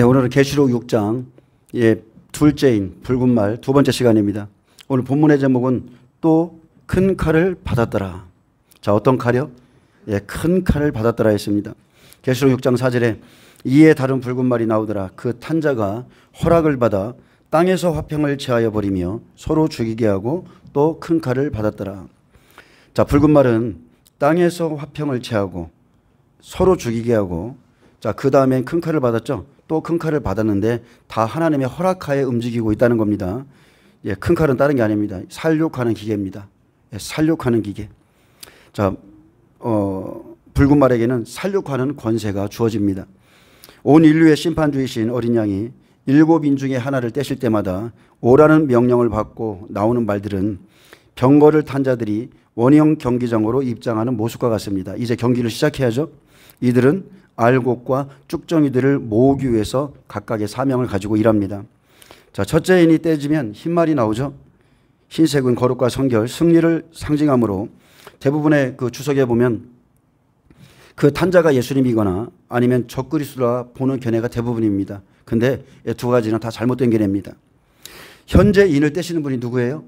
오늘은 계시록 6장 둘째인 붉은 말 두 번째 시간입니다. 오늘 본문의 제목은 또 큰 칼을 받았더라. 자, 어떤 칼이요? 큰 칼을 받았더라 했습니다. 계시록 6장 4절에 이에 다른 붉은 말이 나오더라. 그 탄 자가 허락을 받아 땅에서 화평을 제하여 버리며 서로 죽이게 하고 또 큰 칼을 받았더라. 자, 붉은 말은 땅에서 화평을 제하고 서로 죽이게 하고, 자, 그 다음엔 큰 칼을 받았죠. 또 큰 칼을 받았는데 다 하나님의 허락하에 움직이고 있다는 겁니다. 큰 칼은 다른 게 아닙니다. 살육하는 기계입니다. 살육하는 기계. 자, 붉은 말에게는 살육하는 권세가 주어집니다. 온 인류의 심판주이신 어린 양이 7인 중에 하나를 떼실 때마다 오라는 명령을 받고 나오는 말들은 병거를 탄 자들이 원형 경기장으로 입장하는 모습과 같습니다. 이제 경기를 시작해야죠. 이들은 알곡과 쭉정이들을 모으기 위해서 각각의 사명을 가지고 일합니다. 자, 첫째 인이 떼지면 흰말이 나오죠. 흰색은 거룩과 성결, 승리를 상징하므로 대부분의 그 주석에 보면 그 탄자가 예수님이거나 아니면 적그리스도라 보는 견해가 대부분입니다. 근데 두 가지는 다 잘못된 견해입니다. 현재 인을 떼시는 분이 누구예요?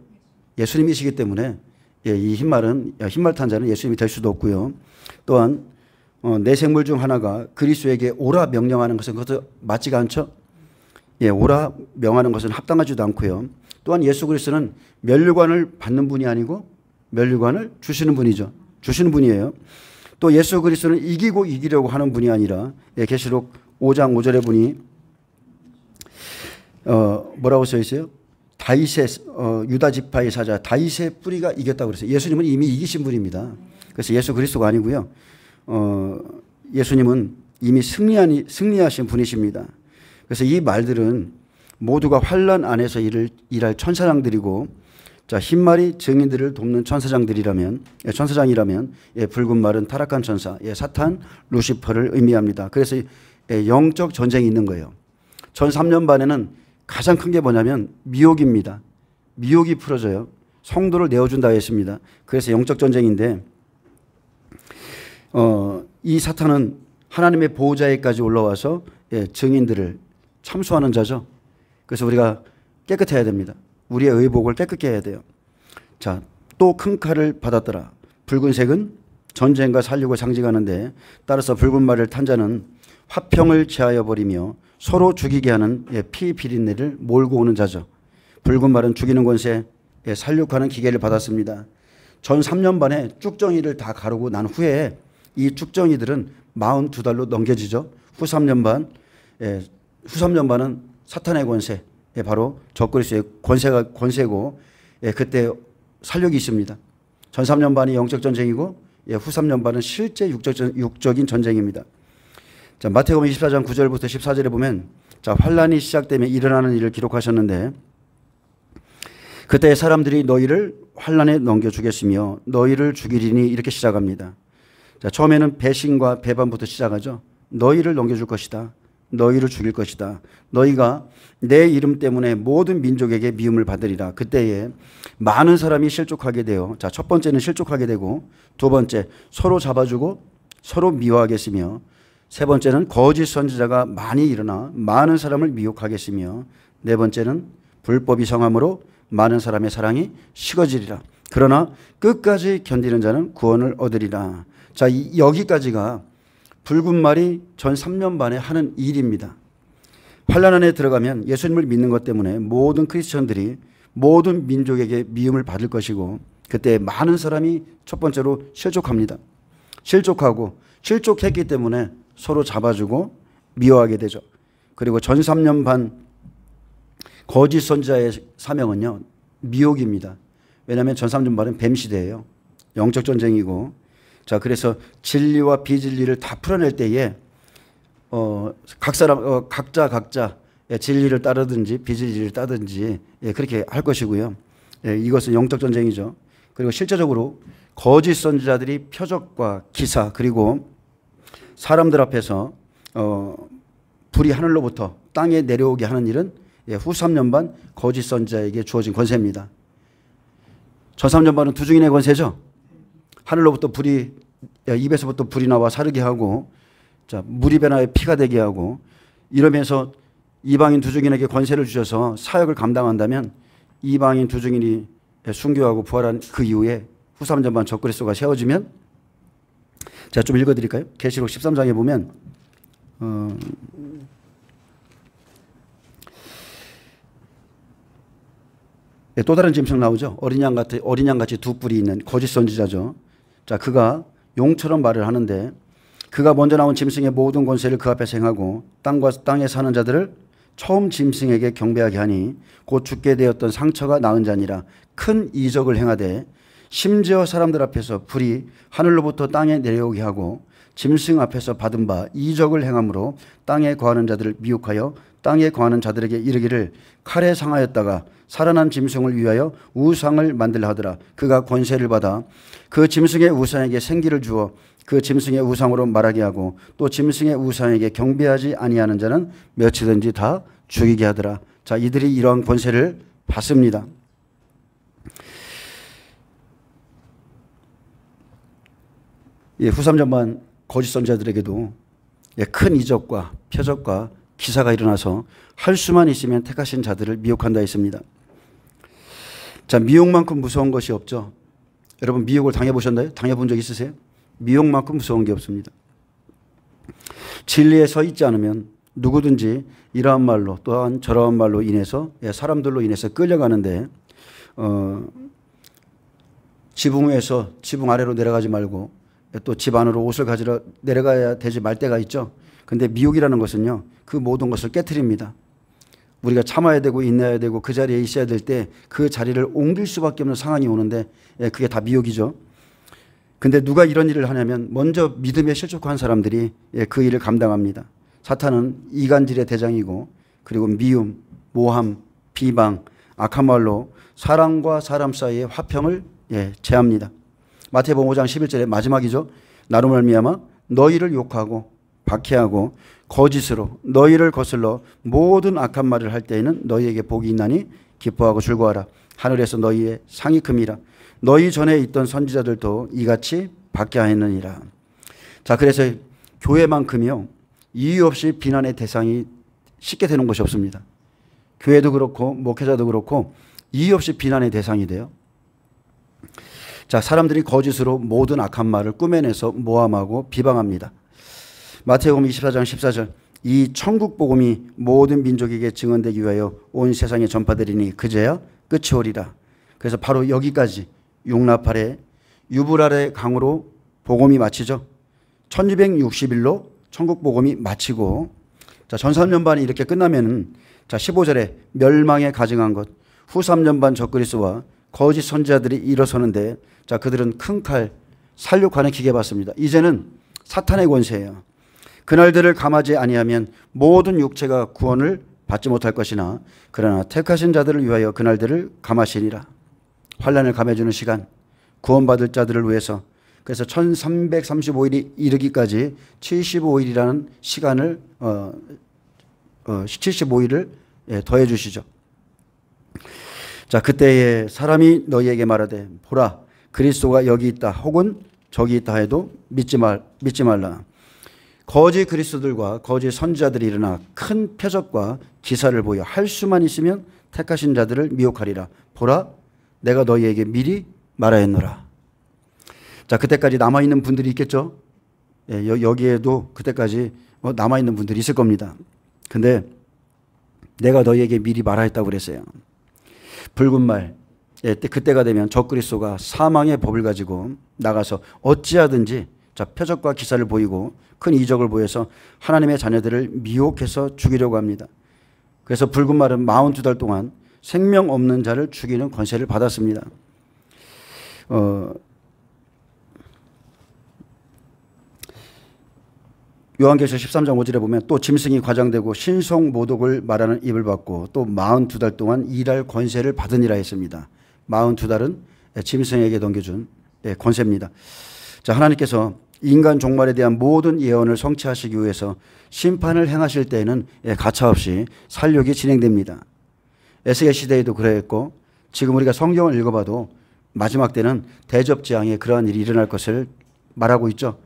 예수님이시기 때문에 이 흰말은, 흰말 탄자는 예수님이 될 수도 없고요. 또한 내 생물 중 하나가 그리스도에게 오라 명령하는 것은 그것도 맞지가 않죠. 오라 명하는 것은 합당하지도 않고요. 또한 예수 그리스도는 면류관을 받는 분이 아니고 면류관을 주시는 분이죠. 주시는 분이에요. 또 예수 그리스도는 이기고 이기려고 하는 분이 아니라 계시록 5장 5절에 보니 뭐라고 써 있어요? 다윗의 유다 지파의 사자 다윗의 뿌리가 이겼다고 그랬어요. 예수님은 이미 이기신 분입니다. 그래서 예수 그리스도가 아니고요. 예수님은 이미 승리하신 분이십니다. 그래서 이 말들은 모두가 환난 안에서 일할 천사장들이고, 자, 흰말이 증인들을 돕는 천사장이라면 붉은 말은 타락한 천사, 사탄, 루시퍼를 의미합니다. 그래서 영적 전쟁이 있는 거예요. 전 3년 반에는 가장 큰 게 뭐냐면 미혹입니다. 미혹이 풀어져요. 성도를 내어준다 했습니다. 그래서 영적 전쟁인데, 이 사탄은 하나님의 보호자에까지 올라와서 증인들을 참수하는 자죠. 그래서 우리가 깨끗해야 됩니다. 우리의 의복을 깨끗게 해야 돼요. 자, 또 큰 칼을 받았더라. 붉은색은 전쟁과 살육을 상징하는데, 따라서 붉은 말을 탄 자는 화평을 제하여 버리며 서로 죽이게 하는 피 비린내를 몰고 오는 자죠. 붉은 말은 죽이는 권세, 살육하는 기계를 받았습니다. 전 3년 반에 쭉정이를 다 가르고 난 후에 이 쭉정이들은 42달로 넘겨지죠. 후 3년 반은 사탄의 권세, 바로 적그리스도의 권세고, 그때 살육이 있습니다. 전 3년 반이 영적 전쟁이고, 후 3년 반은 실제 육적인 전쟁입니다. 자, 마태복음 24장 9절부터 14절에 보면, 자, 환란이 시작되면 일어나는 일을 기록하셨는데, 그때 사람들이 너희를 환란에 넘겨주겠으며 너희를 죽이리니, 이렇게 시작합니다. 자, 처음에는 배신과 배반부터 시작하죠. 너희를 넘겨줄 것이다. 너희를 죽일 것이다. 너희가 내 이름 때문에 모든 민족에게 미움을 받으리라. 그때에 많은 사람이 실족하게 되어, 자, 첫 번째는 실족하게 되고, 두 번째 서로 잡아주고 서로 미워하겠으며, 세 번째는 거짓 선지자가 많이 일어나 많은 사람을 미혹하겠으며, 네 번째는 불법이 성함으로 많은 사람의 사랑이 식어지리라. 그러나 끝까지 견디는 자는 구원을 얻으리라. 자, 여기까지가 붉은 말이 전 3년 반에 하는 일입니다. 환난 안에 들어가면 예수님을 믿는 것 때문에 모든 크리스천들이 모든 민족에게 미움을 받을 것이고, 그때 많은 사람이 첫 번째로 실족합니다. 실족했기 때문에 서로 잡아주고 미워하게 되죠. 그리고 전 3년 반 거짓 선지자의 사명은요, 미혹입니다. 왜냐하면 전 3년 반은 뱀 시대예요. 영적 전쟁이고, 자, 그래서 진리와 비진리를 다 풀어낼 때에 각자 진리를 따르든지 비진리를 따르든지 그렇게 할 것이고요. 이것은 영적 전쟁이죠. 그리고 실제적으로 거짓 선지자들이 표적과 기사, 그리고 사람들 앞에서 불이 하늘로부터 땅에 내려오게 하는 일은 후 3년 반 거짓 선지자에게 주어진 권세입니다. 전 3년 반은 두중인의 권세죠. 하늘로부터 입에서부터 불이 나와 사르게 하고, 자, 물이 변하여 피가 되게 하고, 이러면서 이방인 두 증인에게 권세를 주셔서 사역을 감당한다면 이방인 두 증인이 순교하고 부활한 그 이후에 후삼전반 적그리스도가 세워지면, 제가 좀 읽어드릴까요? 계시록 13장에 보면 또 다른 짐승 나오죠. 어린 양같이 두 뿔이 있는 거짓 선지자죠. 자, 그가 용처럼 말을 하는데, 그가 먼저 나온 짐승의 모든 권세를 그 앞에서 행하고 땅과 땅에 사는 자들을 처음 짐승에게 경배하게 하니 곧 죽게 되었던 상처가 나은 자니라. 큰 이적을 행하되 심지어 사람들 앞에서 불이 하늘로부터 땅에 내려오게 하고 짐승 앞에서 받은 바 이적을 행함으로 땅에 거하는 자들을 미혹하여 땅에 거하는 자들에게 이르기를 칼에 상하였다가 살아난 짐승을 위하여 우상을 만들라 하더라. 그가 권세를 받아 그 짐승의 우상에게 생기를 주어 그 짐승의 우상으로 말하게 하고 또 짐승의 우상에게 경배하지 아니하는 자는 몇이든지 다 죽이게 하더라. 자, 이들이 이러한 권세를 받습니다. 후삼전반 거짓 선지자들에게도 큰 이적과 표적과 기사가 일어나서 할 수만 있으면 택하신 자들을 미혹한다 했습니다. 자, 미혹만큼 무서운 것이 없죠. 여러분, 미혹을 당해보셨나요? 당해본 적 있으세요? 미혹만큼 무서운 게 없습니다. 진리에 서 있지 않으면 누구든지 이러한 말로 또한 저러한 말로 인해서 사람들로 인해서 끌려가는데, 지붕 위에서 지붕 아래로 내려가지 말고 또 집 안으로 옷을 가지러 내려가야 되지 말 때가 있죠. 근데 미혹이라는 것은요, 그 모든 것을 깨트립니다. 우리가 참아야 되고 인내해야 되고 그 자리에 있어야 될 때 그 자리를 옮길 수밖에 없는 상황이 오는데, 그게 다 미혹이죠. 근데 누가 이런 일을 하냐면 먼저 믿음에 실족한 사람들이 그 일을 감당합니다. 사탄은 이간질의 대장이고, 그리고 미움, 모함, 비방, 악한 말로 사람과 사람 사이의 화평을 제합니다. 마태복음 5장 11절의 마지막이죠. 나로 말미암아 너희를 욕하고 박해하고 거짓으로 너희를 거슬러 모든 악한 말을 할 때에는 너희에게 복이 있나니 기뻐하고 즐거워하라. 하늘에서 너희의 상이 큼이라. 너희 전에 있던 선지자들도 이같이 박해하였느니라. 자, 그래서 교회만큼이요, 이유 없이 비난의 대상이 쉽게 되는 것이 없습니다. 교회도 그렇고 목회자도 그렇고 이유 없이 비난의 대상이 돼요. 자, 사람들이 거짓으로 모든 악한 말을 꾸며내서 모함하고 비방합니다. 마태복음 24장 14절, 이 천국 복음이 모든 민족에게 증언되기 위하여 온 세상에 전파되리니 그제야 끝이 오리라. 그래서 바로 여기까지 용납하래 유브라데 강으로 복음이 마치죠. 1260일로 천국 복음이 마치고, 자, 전 3년반이 이렇게 끝나면은, 자, 15절에 멸망에 가증한 것, 후 3년반 적그리스도와 거짓 선지자들이 일어서는데, 자, 그들은 큰 칼, 살육관의 기계 받습니다. 이제는 사탄의 권세예요. 그날들을 감하지 아니하면 모든 육체가 구원을 받지 못할 것이나 그러나 택하신 자들을 위하여 그날들을 감하시니라. 환난을 감해주는 시간, 구원받을 자들을 위해서. 그래서 1335일이 이르기까지 75일이라는 시간을 75일을 더해 주시죠. 자, 그때에 사람이 너희에게 말하되 보라 그리스도가 여기 있다 혹은 저기 있다 해도 믿지 말라. 거짓 그리스도들과 거짓 선지자들이 일어나 큰 표적과 기사를 보여 할 수만 있으면 택하신 자들을 미혹하리라. 보라 내가 너희에게 미리 말하였노라. 자, 그때까지 남아있는 분들이 있겠죠. 여기에도 그때까지 남아있는 분들이 있을 겁니다. 근데 내가 너희에게 미리 말하였다고 그랬어요. 붉은 말, 그때가 되면 적그리스도가 사망의 법을 가지고 나가서 어찌하든지, 자, 표적과 기사를 보이고 큰 이적을 보여서 하나님의 자녀들을 미혹해서 죽이려고 합니다. 그래서 붉은 말은 42달 동안 생명 없는 자를 죽이는 권세를 받았습니다. 요한계시록 13장 5절에 보면 또 짐승이 과장되고 신성 모독을 말하는 입을 받고 또 42달 동안 일할 권세를 받으니라 했습니다. 42달은 짐승에게 넘겨준 권세입니다. 자, 하나님께서 인간 종말에 대한 모든 예언을 성취하시기 위해서 심판을 행하실 때에는 가차없이 살육이 진행됩니다. 에스겔 시대에도 그랬고 지금 우리가 성경을 읽어봐도 마지막 때는 대접재앙에 그러한 일이 일어날 것을 말하고 있죠.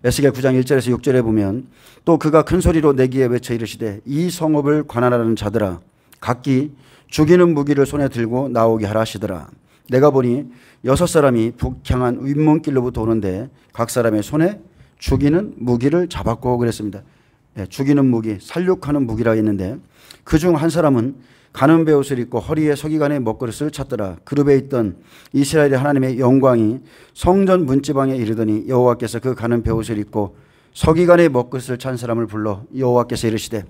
에스겔 9장 1절에서 6절에 보면 또 그가 큰 소리로 내기에 외쳐 이르시되 이 성읍을 관할하는 자들아 각기 죽이는 무기를 손에 들고 나오게 하라 하시더라. 내가 보니 6사람이 북향한 윗문길로부터 오는데 각 사람의 손에 죽이는 무기를 잡았고 그랬습니다. 죽이는 무기, 살육하는 무기라 했는데 그중 한 사람은 가는 베옷을 입고 허리에 서기관의 먹그릇을 찼더라. 그룹에 있던 이스라엘의 하나님의 영광이 성전 문지방에 이르더니 여호와께서 그 가는 베옷을 입고 서기관의 먹그릇을 찬 사람을 불러 여호와께서 이르시되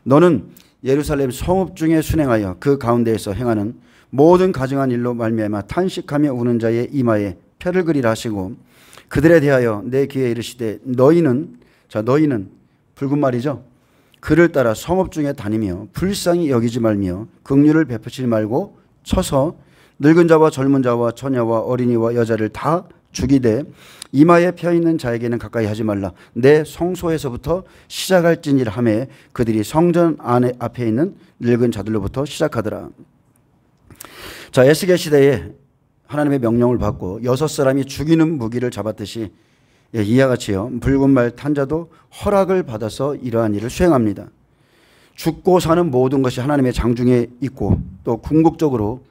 너는 예루살렘 성읍 중에 순행하여 그 가운데에서 행하는 모든 가증한 일로 말미암아 탄식하며 우는 자의 이마에 표를 그리라 하시고 그들에 대하여 내 귀에 이르시되 너희는 붉은 말이죠. 그를 따라 성읍 중에 다니며 불쌍히 여기지 말며 긍휼을 베푸지 말고 쳐서 늙은 자와 젊은 자와 처녀와 어린이와 여자를 다 죽이되 이마에 펴 있는 자에게는 가까이 하지 말라. 내 성소에서부터 시작할지니라 하매 그들이 성전 안에 앞에 있는 늙은 자들로부터 시작하더라. 자, 에스겔 시대에 하나님의 명령을 받고 6사람이 죽이는 무기를 잡았듯이 이와 같이요 붉은 말 탄 자도 허락을 받아서 이러한 일을 수행합니다. 죽고 사는 모든 것이 하나님의 장중에 있고 또 궁극적으로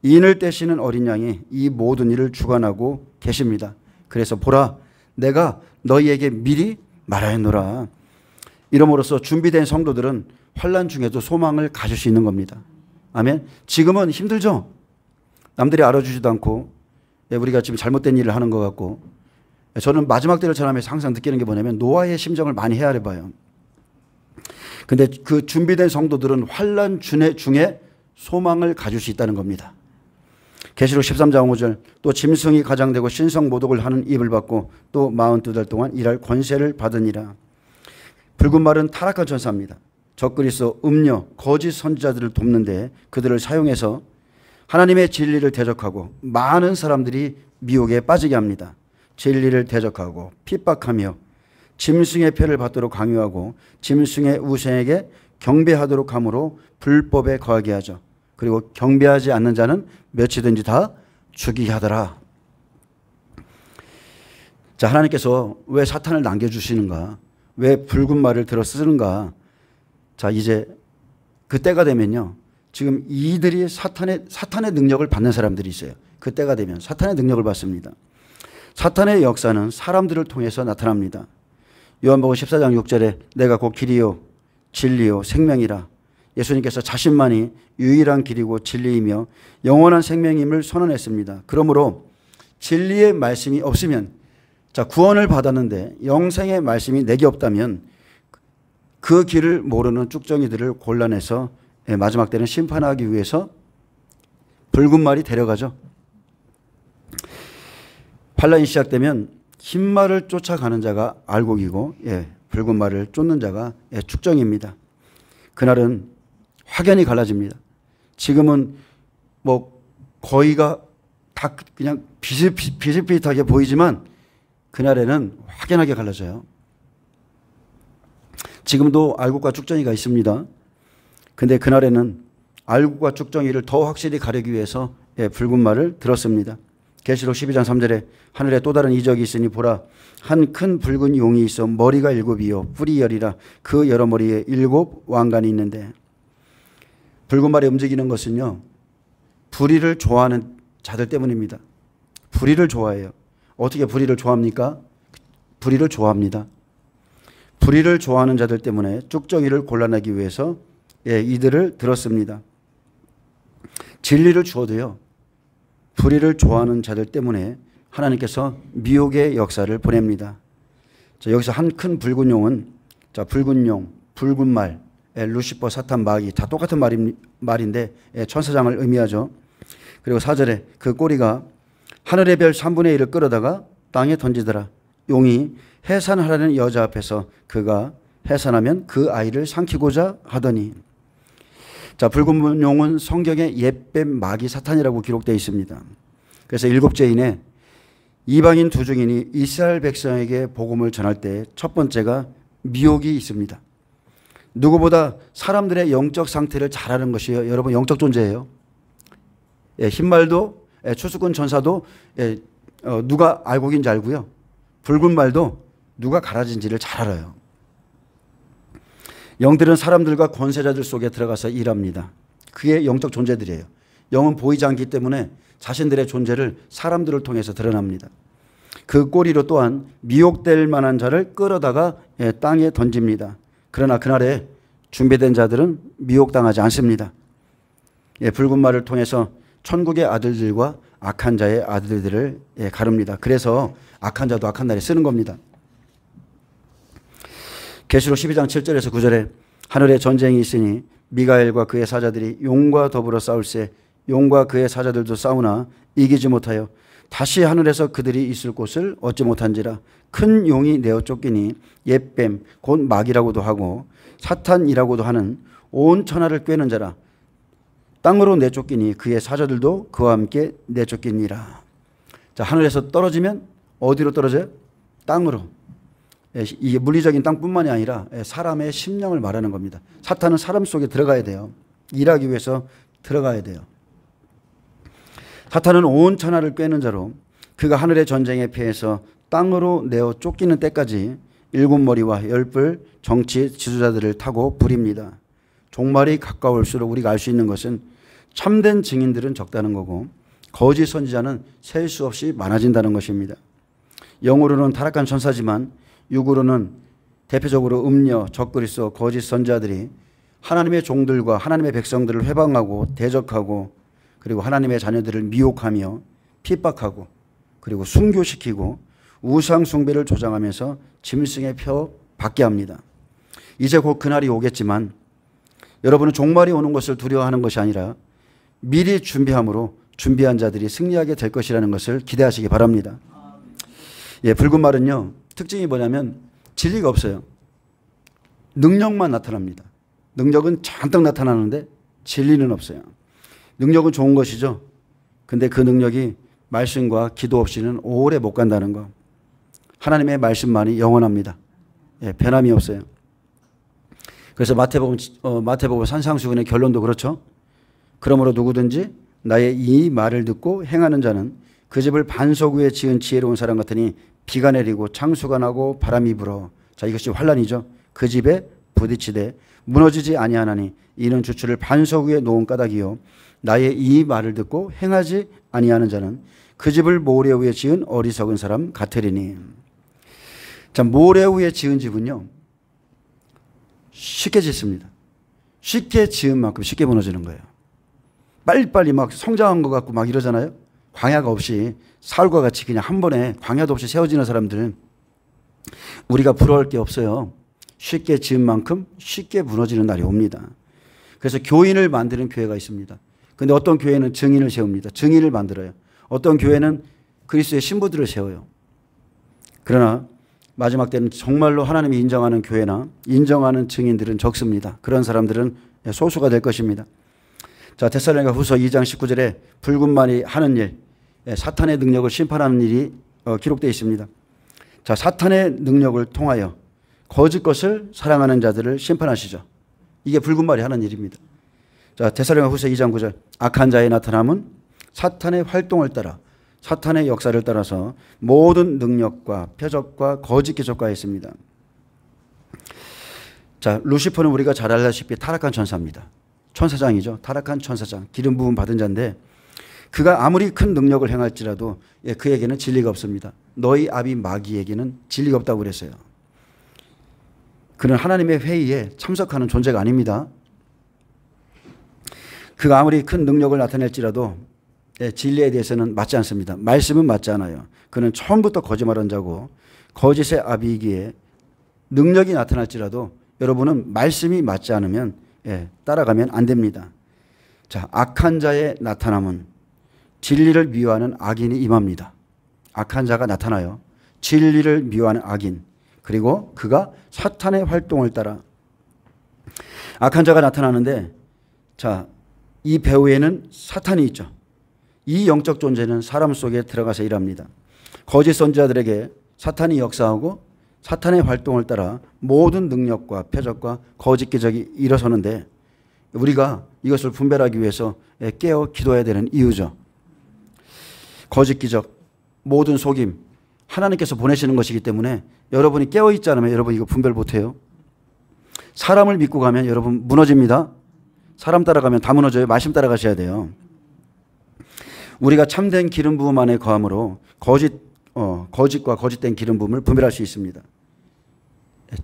인을 떼시는 어린 양이 이 모든 일을 주관하고 계십니다. 그래서 보라 내가 너희에게 미리 말하였노라. 이러므로써 준비된 성도들은 환난 중에도 소망을 가질 수 있는 겁니다. 아멘. 지금은 힘들죠. 남들이 알아주지도 않고 우리가 지금 잘못된 일을 하는 것 같고 저는 마지막 때를 전하면서 항상 느끼는 게 뭐냐면 노아의 심정을 많이 헤아려 봐요. 근데 그 준비된 성도들은 환난 중에 소망을 가질 수 있다는 겁니다. 계시록 13장 5절 또 짐승이 가장되고 신성 모독을 하는 입을 받고 또 42달 동안 일할 권세를 받으니라. 붉은 말은 타락한 천사입니다. 적그리스도 음녀 거짓 선지자들을 돕는데 그들을 사용해서 하나님의 진리를 대적하고 많은 사람들이 미혹에 빠지게 합니다. 진리를 대적하고 핍박하며 짐승의 표를 받도록 강요하고 짐승의 우상에게 경배하도록 함으로 불법에 거하게 하죠. 그리고 경배하지 않는 자는 몇이든지 다 죽이게 하더라. 자, 하나님께서 왜 사탄을 남겨주시는가? 왜 붉은 말을 들어 쓰는가? 자, 이제 그때가 되면요. 지금 이들이 사탄의 능력을 받는 사람들이 있어요. 그때가 되면 사탄의 능력을 받습니다. 사탄의 역사는 사람들을 통해서 나타납니다. 요한복음 14장 6절에 내가 곧 길이요 진리요 생명이라. 예수님께서 자신만이 유일한 길이고 진리이며 영원한 생명임을 선언했습니다. 그러므로 진리의 말씀이 없으면 자 구원을 받았는데 영생의 말씀이 내게 없다면 그 길을 모르는 쭉정이들을 골라내서 마지막 때는 심판하기 위해서 붉은 말이 데려가죠. 환란이 시작되면 흰 말을 쫓아가는 자가 알곡이고 붉은 말을 쫓는 자가 축정입니다. 그날은 확연히 갈라집니다. 지금은 뭐 거의가 다 그냥 비슷비슷하게 보이지만 그날에는 확연하게 갈라져요. 지금도 알곡과 쭉정이가 있습니다. 근데 그날에는 알곡과 쭉정이를 더 확실히 가리기 위해서 붉은 말을 들었습니다. 계시록 12장 3절에 하늘에 또 다른 이적이 있으니 보라 한 큰 붉은 용이 있어 머리가 7이요 뿔이 10이라 그 여러 머리에 7 왕관이 있는데 붉은 말이 움직이는 것은요 불의를 좋아하는 자들 때문입니다. 불의를 좋아해요. 어떻게 불의를 좋아합니까? 불의를 좋아합니다. 불의를 좋아하는 자들 때문에 쭉정이를 골라내기 위해서 이들을 들었습니다. 진리를 주어도요 불의를 좋아하는 자들 때문에 하나님께서 미혹의 역사를 보냅니다. 자, 여기서 한 큰 붉은 용은 자, 붉은 용, 붉은 말, 루시퍼, 사탄, 마귀 다 똑같은 말인데 천사장을 의미하죠. 그리고 4절에 그 꼬리가 하늘의 별 3분의 1을 끌어다가 땅에 던지더라. 용이 해산하라는 여자 앞에서 그가 해산하면 그 아이를 삼키고자 하더니 자, 붉은 용은 성경에 옛뱀 마귀 사탄이라고 기록되어 있습니다. 그래서 7죄인에 이방인 두 증인이 이스라엘 백성에게 복음을 전할 때 첫 번째가 미혹이 있습니다. 누구보다 사람들의 영적 상태를 잘 아는 것이요. 여러분 영적 존재예요. 흰말도 추수꾼 전사도 누가 알곡인지 알고요. 붉은 말도 누가 갈아진지를 잘 알아요. 영들은 사람들과 권세자들 속에 들어가서 일합니다. 그게 영적 존재들이에요. 영은 보이지 않기 때문에 자신들의 존재를 사람들을 통해서 드러납니다. 그 꼬리로 또한 미혹될 만한 자를 끌어다가 땅에 던집니다. 그러나 그날에 준비된 자들은 미혹당하지 않습니다. 붉은 말을 통해서 천국의 아들들과 악한 자의 아들들을 가릅니다. 그래서 악한 자도 악한 날에 쓰는 겁니다. 계시록 12장 7절에서 9절에 하늘에 전쟁이 있으니 미가엘과 그의 사자들이 용과 더불어 싸울세 용과 그의 사자들도 싸우나 이기지 못하여 다시 하늘에서 그들이 있을 곳을 얻지 못한지라. 큰 용이 내어 쫓기니 옛뱀 곧 마귀라고도 하고 사탄이라고도 하는 온 천하를 꿰는 자라. 땅으로 내쫓기니 그의 사자들도 그와 함께 내쫓기니라. 자, 하늘에서 떨어지면 어디로 떨어져요? 땅으로. 이게 물리적인 땅뿐만이 아니라 사람의 심령을 말하는 겁니다. 사탄은 사람 속에 들어가야 돼요. 일하기 위해서 들어가야 돼요. 사탄은 온 천하를 꿰는 자로 그가 하늘의 전쟁에 패해서 땅으로 내어 쫓기는 때까지 일곱 머리와 열뿔 정치 지도자들을 타고 부립니다. 종말이 가까울수록 우리가 알 수 있는 것은 참된 증인들은 적다는 거고 거짓 선지자는 셀 수 없이 많아진다는 것입니다. 영으로는 타락한 천사지만 육으로는 대표적으로 음녀, 적그리스도, 거짓 선지자들이 하나님의 종들과 하나님의 백성들을 회방하고 대적하고 그리고 하나님의 자녀들을 미혹하며 핍박하고 그리고 순교시키고 우상 숭배를 조장하면서 짐승의 표 받게 합니다. 이제 곧 그날이 오겠지만 여러분은 종말이 오는 것을 두려워하는 것이 아니라 미리 준비함으로 준비한 자들이 승리하게 될 것이라는 것을 기대하시기 바랍니다. 붉은 말은요, 특징이 뭐냐면 진리가 없어요. 능력만 나타납니다. 능력은 잔뜩 나타나는데 진리는 없어요. 능력은 좋은 것이죠. 근데 그 능력이 말씀과 기도 없이는 오래 못 간다는 거. 하나님의 말씀만이 영원합니다. 변함이 없어요. 그래서 마태복음 산상수훈의 결론도 그렇죠. 그러므로 누구든지 나의 이 말을 듣고 행하는 자는 그 집을 반석 위에 지은 지혜로운 사람 같으니 비가 내리고 창수가 나고 바람이 불어. 자, 이것이 환란이죠. 그 집에 부딪히되 무너지지 아니하나니 이는 주추를 반석 위에 놓은 까닭이요 나의 이 말을 듣고 행하지 아니하는 자는 그 집을 모래 위에 지은 어리석은 사람 같으리니. 자, 모래 위에 지은 집은요 쉽게 짓습니다. 쉽게 지은 만큼 쉽게 무너지는 거예요. 빨리빨리 막 성장한 것 같고 막 이러잖아요. 광야가 없이 사울과 같이 그냥 한 번에 광야도 없이 세워지는 사람들은 우리가 부러울 게 없어요. 쉽게 지은 만큼 쉽게 무너지는 날이 옵니다. 그래서 교인을 만드는 교회가 있습니다. 근데 어떤 교회는 증인을 세웁니다. 증인을 만들어요. 어떤 교회는 그리스도의 신부들을 세워요. 그러나 마지막 때는 정말로 하나님이 인정하는 교회나 인정하는 증인들은 적습니다. 그런 사람들은 소수가 될 것입니다. 자, 데살로니가 후서 2장 19절에 붉은 말이 하는 일, 사탄의 능력을 심판하는 일이 기록되어 있습니다. 자, 사탄의 능력을 통하여 거짓 것을 사랑하는 자들을 심판하시죠. 이게 붉은 말이 하는 일입니다. 자, 데살로니가 후서 2장 9절 악한 자의 나타남은 사탄의 활동을 따라 사탄의 역사를 따라서 모든 능력과 표적과 거짓 기적과 있습니다. 자, 루시퍼는 우리가 잘 알다시피 타락한 천사입니다. 천사장이죠. 타락한 천사장, 기름 부음 받은 자인데 그가 아무리 큰 능력을 행할지라도 그에게는 진리가 없습니다. 너희 아비 마귀에게는 진리가 없다고 그랬어요. 그는 하나님의 회의에 참석하는 존재가 아닙니다. 그가 아무리 큰 능력을 나타낼지라도 진리에 대해서는 맞지 않습니다. 말씀은 맞지 않아요. 그는 처음부터 거짓말한 자고 거짓의 아비이기에 능력이 나타날지라도 여러분은 말씀이 맞지 않으면 따라가면 안 됩니다. 자, 악한 자의 나타남은 진리를 미워하는 악인이 임합니다. 악한 자가 나타나요. 진리를 미워하는 악인. 그리고 그가 사탄의 활동을 따라 악한 자가 나타나는데 자, 이 배후에는 사탄이 있죠. 이 영적 존재는 사람 속에 들어가서 일합니다. 거짓 선지자들에게 사탄이 역사하고 사탄의 활동을 따라 모든 능력과 표적과 거짓 기적이 일어서는데 우리가 이것을 분별하기 위해서 깨어 기도해야 되는 이유죠. 거짓 기적, 모든 속임, 하나님께서 보내시는 것이기 때문에 여러분이 깨어있지 않으면 여러분 이거 분별 못해요. 사람을 믿고 가면 여러분 무너집니다. 사람 따라가면 다 무너져요. 말씀 따라가셔야 돼요. 우리가 참된 기름 부음 안에 거함으로 거짓과 거짓된 기름 부음을 분별할 수 있습니다.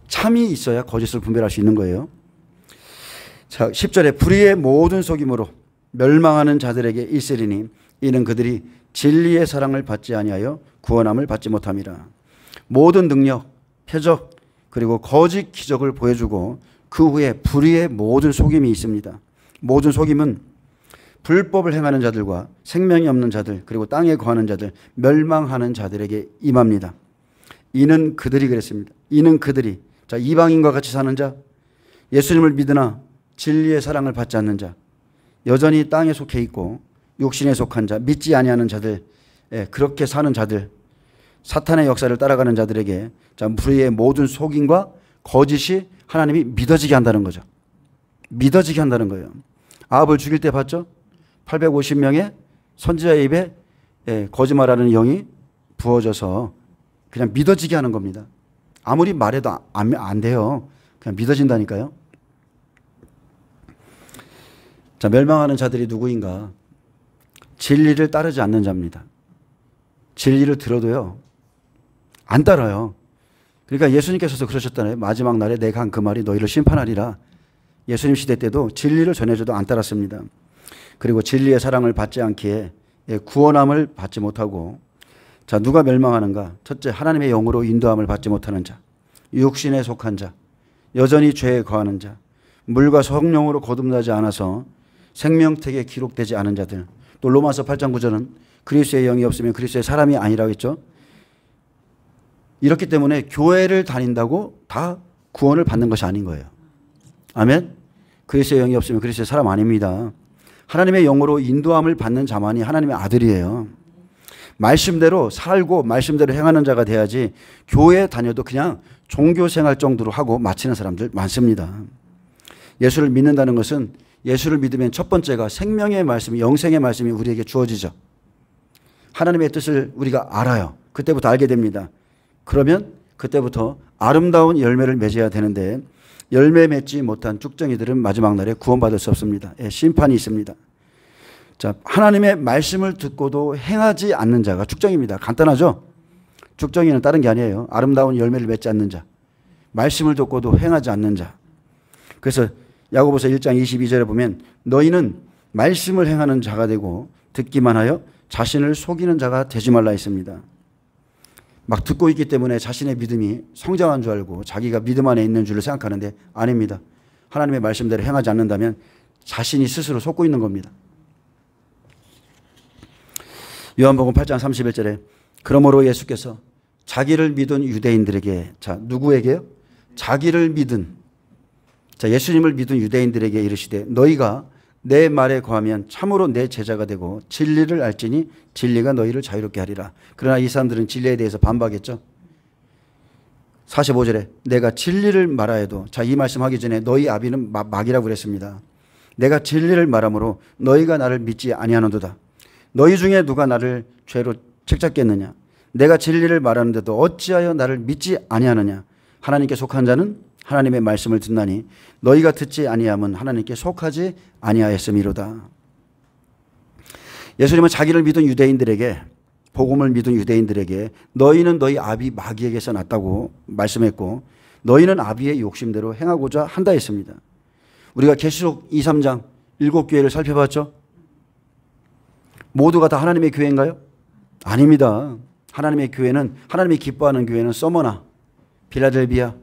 참이 있어야 거짓을 분별할 수 있는 거예요. 자, 10절에 불의의 모든 속임으로 멸망하는 자들에게 있으리니 이는 그들이 진리의 사랑을 받지 아니하여 구원함을 받지 못함이라. 모든 능력, 표적 그리고 거짓 기적을 보여주고 그 후에 불의의 모든 속임이 있습니다. 모든 속임은 불법을 행하는 자들과 생명이 없는 자들 그리고 땅에 거하는 자들 멸망하는 자들에게 임합니다. 이는 그들이 그랬습니다. 이는 그들이 자 이방인과 같이 사는 자 예수님을 믿으나 진리의 사랑을 받지 않는 자 여전히 땅에 속해 있고 육신에 속한 자 믿지 아니하는 자들 그렇게 사는 자들 사탄의 역사를 따라가는 자들에게 자 불의의 모든 속임과 거짓이 하나님이 믿어지게 한다는 거죠. 믿어지게 한다는 거예요. 아합을 죽일 때 봤죠? 850명의 선지자의 입에 거짓말하는 영이 부어져서 그냥 믿어지게 하는 겁니다. 아무리 말해도 안 돼요. 그냥 믿어진다니까요. 자, 멸망하는 자들이 누구인가? 진리를 따르지 않는 자입니다. 진리를 들어도요, 안 따라요. 그러니까 예수님께서도 그러셨잖아요. 마지막 날에 내가 한 그 말이 너희를 심판하리라. 예수님 시대 때도 진리를 전해줘도 안 따랐습니다. 그리고 진리의 사랑을 받지 않기에 구원함을 받지 못하고 자 누가 멸망하는가? 첫째 하나님의 영으로 인도함을 받지 못하는 자 육신에 속한 자 여전히 죄에 거하는 자 물과 성령으로 거듭나지 않아서 생명책에 기록되지 않은 자들 또 로마서 8장 9절은 그리스도의 영이 없으면 그리스도의 사람이 아니라고 했죠. 이렇기 때문에 교회를 다닌다고 다 구원을 받는 것이 아닌 거예요. 아멘. 그리스도의 영이 없으면 그리스도의 사람 아닙니다. 하나님의 영으로 인도함을 받는 자만이 하나님의 아들이에요. 말씀대로 살고 말씀대로 행하는 자가 돼야지 교회 다녀도 그냥 종교생활 정도로 하고 마치는 사람들 많습니다. 예수를 믿는다는 것은 예수를 믿으면 첫 번째가 생명의 말씀이 영생의 말씀이 우리에게 주어지죠. 하나님의 뜻을 우리가 알아요. 그때부터 알게 됩니다. 그러면 그때부터 아름다운 열매를 맺어야 되는데 열매 맺지 못한 쭉정이들은 마지막 날에 구원받을 수 없습니다. 심판이 있습니다. 자, 하나님의 말씀을 듣고도 행하지 않는 자가 쭉정입니다. 간단하죠? 쭉정이는 다른 게 아니에요. 아름다운 열매를 맺지 않는 자. 말씀을 듣고도 행하지 않는 자. 그래서 야고보서 1장 22절에 보면 너희는 말씀을 행하는 자가 되고 듣기만 하여 자신을 속이는 자가 되지 말라 했습니다. 막 듣고 있기 때문에 자신의 믿음이 성장한 줄 알고 자기가 믿음 안에 있는 줄을 생각하는데 아닙니다. 하나님의 말씀대로 행하지 않는다면 자신이 스스로 속고 있는 겁니다. 요한복음 8장 31절에 그러므로 예수께서 자기를 믿은 유대인들에게 자 누구에게요? 자기를 믿은 자 예수님을 믿은 유대인들에게 이르시되 너희가 내 말에 거하면 참으로 내 제자가 되고 진리를 알지니 진리가 너희를 자유롭게 하리라. 그러나 이 사람들은 진리에 대해서 반박했죠. 45절에 내가 진리를 말하여도 자 이 말씀하기 전에 너희 아비는 막이라고 그랬습니다. 내가 진리를 말하므로 너희가 나를 믿지 아니하는도다. 너희 중에 누가 나를 죄로 책잡겠느냐. 내가 진리를 말하는데도 어찌하여 나를 믿지 아니하느냐. 하나님께 속한 자는 하나님의 말씀을 듣나니 너희가 듣지 아니함은 하나님께 속하지 아니하였음이로다. 예수님은 자기를 믿은 유대인들에게 복음을 믿은 유대인들에게 너희는 너희 아비 마귀에게서 났다고 말씀했고 너희는 아비의 욕심대로 행하고자 한다 했습니다. 우리가 계시록 2, 3장 7교회를 살펴봤죠. 모두가 다 하나님의 교회인가요? 아닙니다. 하나님의 교회는 하나님이 기뻐하는 교회는 서머나 빌라델비아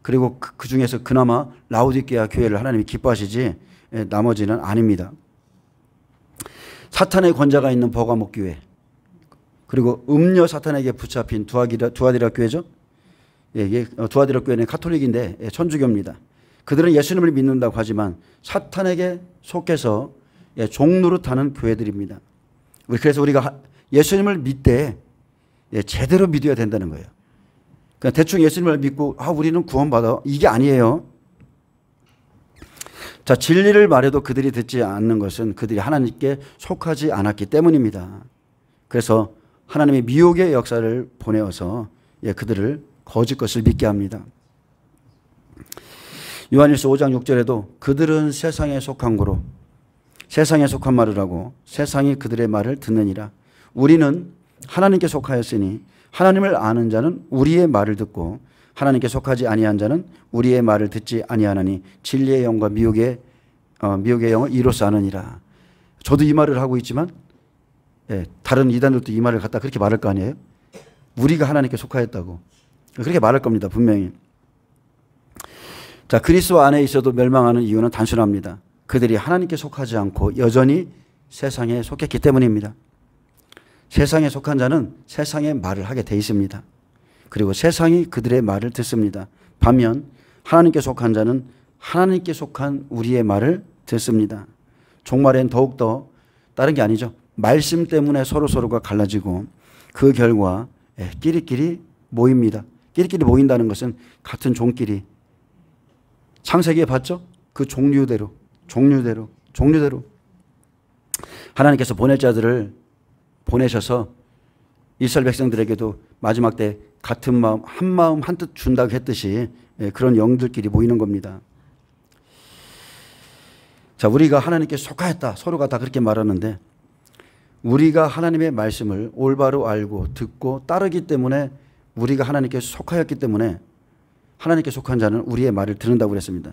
그리고 그 중에서 그나마 라오디게아 교회를 하나님이 기뻐하시지 나머지는 아닙니다. 사탄의 권자가 있는 버가목 교회 그리고 음녀 사탄에게 붙잡힌 두아디라 교회죠. 두아디라 교회는 카톨릭인데 천주교입니다. 그들은 예수님을 믿는다고 하지만 사탄에게 속해서 종노릇하는 교회들입니다. 그래서 우리가 예수님을 믿되 제대로 믿어야 된다는 거예요. 그냥 대충 예수님을 믿고 우리는 구원받아 이게 아니에요. 자 진리를 말해도 그들이 듣지 않는 것은 그들이 하나님께 속하지 않았기 때문입니다. 그래서 하나님의 미혹의 역사를 보내어서 그들을 거짓 것을 믿게 합니다. 요한일서 5장 6절에도 그들은 세상에 속한 고로 세상에 속한 말을 하고 세상이 그들의 말을 듣느니라. 우리는 하나님께 속하였으니 하나님을 아는 자는 우리의 말을 듣고 하나님께 속하지 아니한 자는 우리의 말을 듣지 아니하나니 진리의 영과 미혹의 영을 이로써 아느니라. 저도 이 말을 하고 있지만 다른 이단들도 이 말을 갖다 그렇게 말할 거 아니에요? 우리가 하나님께 속하였다고 그렇게 말할 겁니다. 분명히. 자, 그리스도 안에 있어도 멸망하는 이유는 단순합니다. 그들이 하나님께 속하지 않고 여전히 세상에 속했기 때문입니다. 세상에 속한 자는 세상의 말을 하게 돼 있습니다. 그리고 세상이 그들의 말을 듣습니다. 반면 하나님께 속한 자는 하나님께 속한 우리의 말을 듣습니다. 종말엔 더욱더 다른 게 아니죠. 말씀 때문에 서로가 갈라지고 그 결과 끼리끼리 모입니다. 끼리끼리 모인다는 것은 같은 종끼리 창세기에 봤죠? 그 종류대로 하나님께서 보낼 자들을 보내셔서 이스라엘 백성들에게도 마지막 때 같은 마음 한 뜻 준다고 했듯이 그런 영들끼리 모이는 겁니다. 자, 우리가 하나님께 속하였다. 서로가 다 그렇게 말하는데 우리가 하나님의 말씀을 올바로 알고 듣고 따르기 때문에 우리가 하나님께 속하였기 때문에 하나님께 속한 자는 우리의 말을 듣는다고 그랬습니다.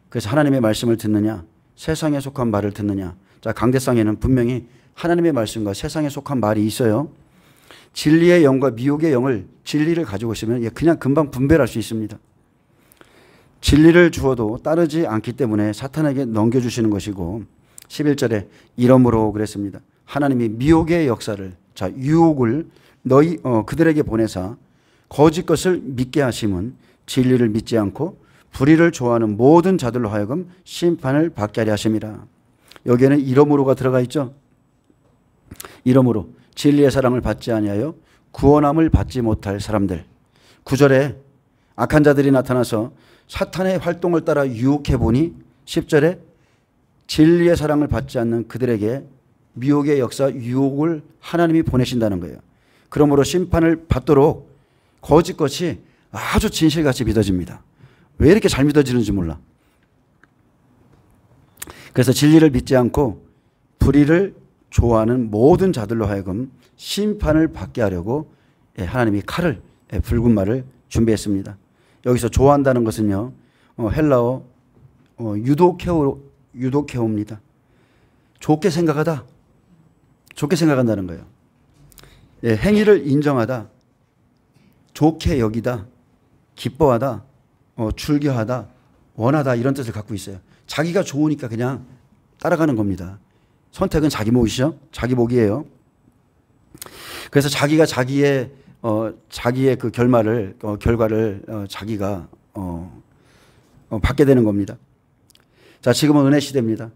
그래서 하나님의 말씀을 듣느냐 세상에 속한 말을 듣느냐. 자, 강대상에는 분명히 하나님의 말씀과 세상에 속한 말이 있어요. 진리의 영과 미혹의 영을 진리를 가지고 있으면 그냥 금방 분별할 수 있습니다. 진리를 주어도 따르지 않기 때문에 사탄에게 넘겨주시는 것이고 11절에 이러므로 그랬습니다. 하나님이 미혹의 역사를 유혹을 그들에게 보내사 거짓 것을 믿게 하심은 진리를 믿지 않고 불의를 좋아하는 모든 자들로 하여금 심판을 받게 하려 하심이라. 여기에는 이러므로가 들어가 있죠. 이러므로 진리의 사랑을 받지 아니하여 구원함을 받지 못할 사람들. 9절에 악한 자들이 나타나서 사탄의 활동을 따라 유혹해 보니 10절에 진리의 사랑을 받지 않는 그들에게 미혹의 역사 유혹을 하나님이 보내신다는 거예요. 그러므로 심판을 받도록 거짓 것이 아주 진실같이 믿어집니다. 왜 이렇게 잘 믿어지는지 몰라. 그래서 진리를 믿지 않고 불의를 좋아하는 모든 자들로 하여금 심판을 받게 하려고 하나님이 칼을 붉은 말을 준비했습니다. 여기서 좋아한다는 것은요 헬라어 유도케오입니다. 좋게 생각하다, 좋게 생각한다는 거예요. 행위를 인정하다, 좋게 여기다, 기뻐하다, 즐겨하다, 원하다 이런 뜻을 갖고 있어요. 자기가 좋으니까 그냥 따라가는 겁니다. 선택은 자기 몫이죠. 자기 몫이에요. 그래서 자기가 자기의 그 결과를 자기가 받게 되는 겁니다. 자, 지금은 은혜 시대입니다.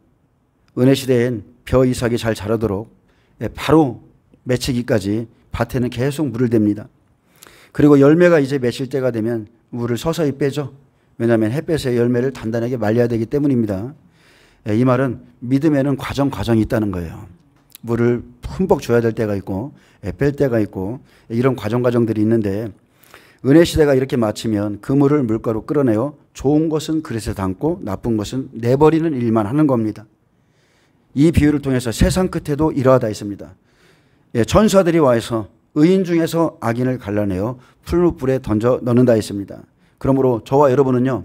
은혜 시대엔 벼 이삭이 잘 자라도록 바로 맺히기까지 밭에는 계속 물을 댑니다. 그리고 열매가 이제 맺힐 때가 되면 물을 서서히 빼죠. 왜냐하면 햇볕에 열매를 단단하게 말려야 되기 때문입니다. 이 말은 믿음에는 과정이 있다는 거예요. 물을 흠뻑 줘야 될 때가 있고 뺄 때가 있고 이런 과정들이 있는데 은혜 시대가 이렇게 마치면 그 물을 물가로 끌어내어 좋은 것은 그릇에 담고 나쁜 것은 내버리는 일만 하는 겁니다. 이 비유를 통해서 세상 끝에도 이러하다 있습니다. 천사들이 와서 의인 중에서 악인을 갈라내어 풀무불에 던져 넣는다 했습니다. 그러므로 저와 여러분은요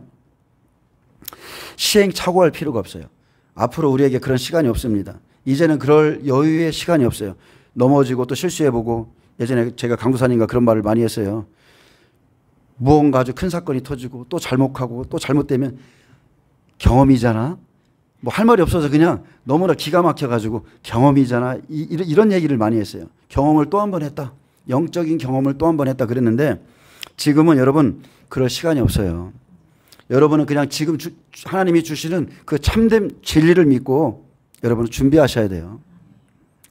시행착오할 필요가 없어요. 앞으로 우리에게 그런 시간이 없습니다. 이제는 그럴 여유의 시간이 없어요. 넘어지고 또 실수해보고 예전에 제가 강도사님과 그런 말을 많이 했어요. 무언가 아주 큰 사건이 터지고 또 잘못하고 또 잘못되면 경험이잖아. 뭐 할 말이 없어서 그냥 너무나 기가 막혀가지고 경험이잖아. 이런 얘기를 많이 했어요. 경험을 또 한 번 했다. 영적인 경험을 또 한 번 했다 그랬는데 지금은 여러분 그럴 시간이 없어요. 여러분은 그냥 지금 하나님이 주시는 그 참된 진리를 믿고 여러분은 준비하셔야 돼요.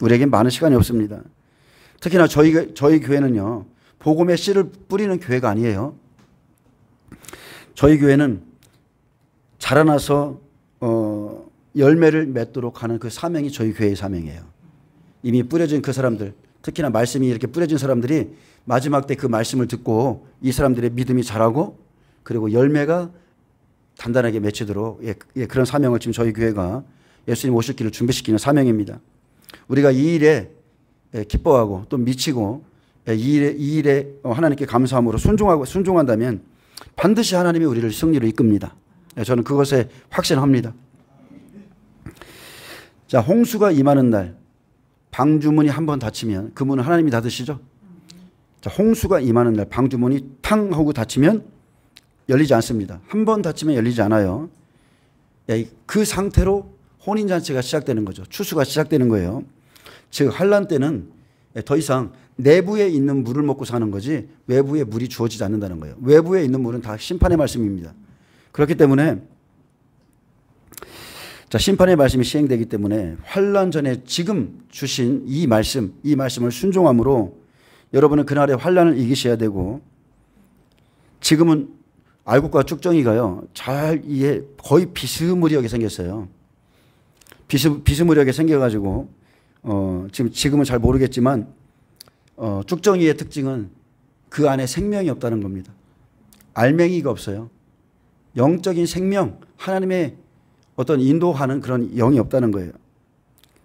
우리에겐 많은 시간이 없습니다. 특히나 저희 교회는요. 복음의 씨를 뿌리는 교회가 아니에요. 저희 교회는 자라나서 열매를 맺도록 하는 그 사명이 저희 교회의 사명이에요. 이미 뿌려진 그 사람들 특히나 말씀이 이렇게 뿌려진 사람들이 마지막 때 그 말씀을 듣고 이 사람들의 믿음이 자라고 그리고 열매가 단단하게 맺히도록 그런 사명을 지금 저희 교회가 예수님 오실 길을 준비시키는 사명입니다. 우리가 이 일에 기뻐하고 또 미치고 이 일에 하나님께 감사함으로 순종한다면 반드시 하나님이 우리를 승리로 이끕니다. 저는 그것에 확신합니다. 자, 홍수가 임하는 날 방주문이 한번 닫히면 그 문은 하나님이 닫으시죠. 자, 홍수가 임하는 날 방주문이 탕 하고 닫히면 열리지 않습니다. 한 번 닫히면 열리지 않아요. 그 상태로 혼인잔치가 시작되는 거죠. 추수가 시작되는 거예요. 즉 환란 때는 더 이상 내부에 있는 물을 먹고 사는 거지 외부에 물이 주어지지 않는다는 거예요. 외부에 있는 물은 다 심판의 말씀입니다. 그렇기 때문에 자, 심판의 말씀이 시행되기 때문에 환란 전에 지금 주신 이 말씀을 순종함으로 여러분은 그날의 환란을 이기셔야 되고 지금은 알곡과 쭉정이가요 잘 이해 거의 비스무리하게 생겼어요. 비스무리하게 생겨가지고 지금은 잘 모르겠지만 쭉정이의 특징은 그 안에 생명이 없다는 겁니다. 알맹이가 없어요. 영적인 생명, 하나님의 어떤 인도하는 그런 영이 없다는 거예요.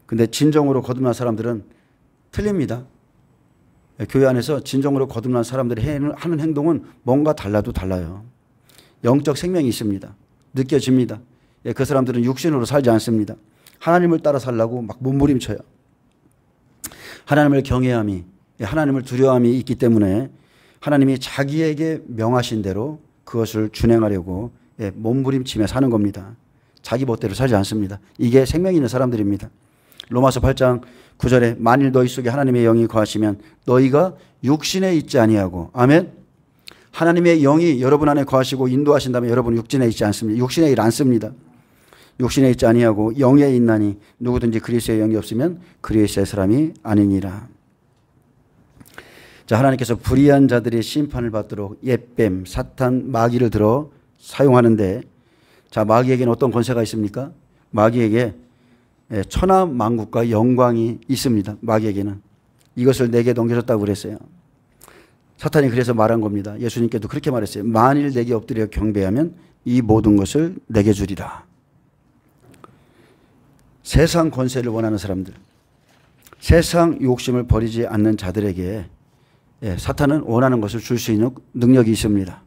근데 진정으로 거듭난 사람들은 틀립니다. 교회 안에서 진정으로 거듭난 사람들이 하는 행동은 뭔가 달라도 달라요. 영적 생명이 있습니다. 느껴집니다. 그 사람들은 육신으로 살지 않습니다. 하나님을 따라 살라고 막 몸부림쳐요. 하나님을 경외함이, 하나님을 두려움이 있기 때문에 하나님이 자기에게 명하신 대로 그것을 준행하려고 몸부림치며 사는 겁니다. 자기 멋대로 살지 않습니다. 이게 생명이 있는 사람들입니다. 로마서 8장 9절에 만일 너희 속에 하나님의 영이 거하시면 너희가 육신에 있지 아니하고 아멘. 하나님의 영이 여러분 안에 거하시고 인도하신다면 여러분은 육신에 있지 않습니다. 육신에 일 않습니다. 육신에 있지 아니하고 영에 있나니 누구든지 그리스도의 영이 없으면 그리스도의 사람이 아니니라. 자, 하나님께서 불의한 자들이 심판을 받도록 옛뱀, 사탄, 마귀를 들어 사용하는데 자, 마귀에게는 어떤 권세가 있습니까? 마귀에게 천하만국과 영광이 있습니다. 마귀에게는. 이것을 내게 넘겨줬다고 그랬어요. 사탄이 그래서 말한 겁니다. 예수님께도 그렇게 말했어요. 만일 내게 엎드려 경배하면 이 모든 것을 내게 주리라. 세상 권세를 원하는 사람들, 세상 욕심을 버리지 않는 자들에게 사탄은 원하는 것을 줄 수 있는 능력이 있습니다.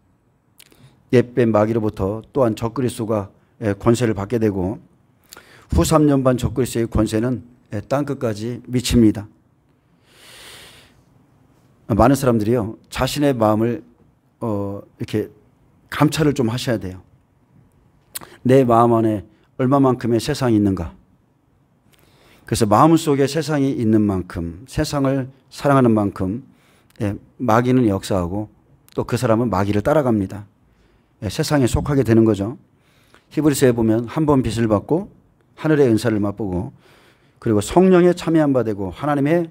옛뱀 마귀로부터 또한 적그리스도가 권세를 받게 되고 후 3년 반 적그리스도의 권세는 땅끝까지 미칩니다. 많은 사람들이요 자신의 마음을 이렇게 감찰을 좀 하셔야 돼요. 내 마음 안에 얼마만큼의 세상이 있는가. 그래서 마음속에 세상이 있는 만큼 세상을 사랑하는 만큼 마귀는 역사하고 또 그 사람은 마귀를 따라갑니다. 세상에 속하게 되는 거죠. 히브리서에 보면 한 번 빚을 받고 하늘의 은사를 맛보고 그리고 성령에 참여한 바 되고 하나님의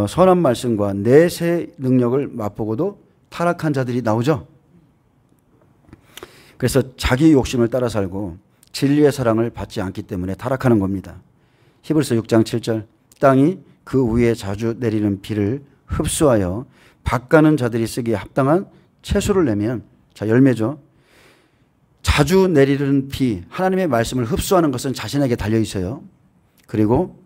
선한 말씀과 내세 능력을 맛보고도 타락한 자들이 나오죠. 그래서 자기 욕심을 따라 살고 진리의 사랑을 받지 않기 때문에 타락하는 겁니다. 히브리서 6장 7절 땅이 그 위에 자주 내리는 비를 흡수하여 밭가는 자들이 쓰기에 합당한 채소를 내면 자, 열매죠. 자주 내리는 비, 하나님의 말씀을 흡수하는 것은 자신에게 달려 있어요. 그리고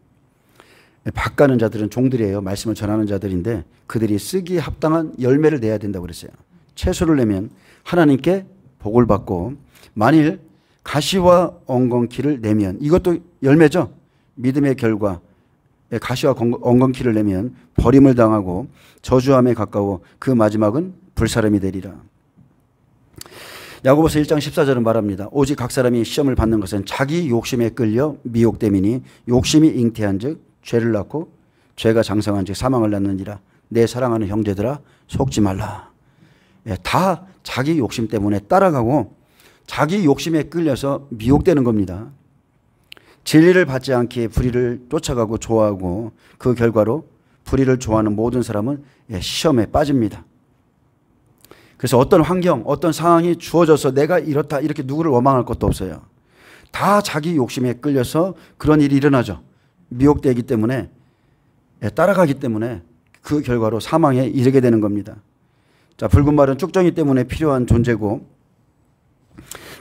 밭가는 자들은 종들이에요. 말씀을 전하는 자들인데 그들이 쓰기에 합당한 열매를 내야 된다고 그랬어요. 채소를 내면 하나님께 복을 받고 만일 가시와 엉겅퀴를 내면 이것도 열매죠. 믿음의 결과 가시와 엉겅퀴를 내면 버림을 당하고 저주함에 가까워 그 마지막은 불사름이 되리라. 야고보서 1장 14절은 말합니다. 오직 각 사람이 시험을 받는 것은 자기 욕심에 끌려 미혹됨이니 욕심이 잉태한 즉 죄를 낳고 죄가 장성한 즉 사망을 낳느니라. 내 사랑하는 형제들아 속지 말라. 다 자기 욕심 때문에 따라가고 자기 욕심에 끌려서 미혹되는 겁니다. 진리를 받지 않기에 불의를 쫓아가고 좋아하고 그 결과로 불의를 좋아하는 모든 사람은 시험에 빠집니다. 그래서 어떤 환경, 어떤 상황이 주어져서 내가 이렇다 이렇게 누구를 원망할 것도 없어요. 다 자기 욕심에 끌려서 그런 일이 일어나죠. 미혹되기 때문에 따라가기 때문에 그 결과로 사망에 이르게 되는 겁니다. 자, 붉은 말은 쭉정이 때문에 필요한 존재고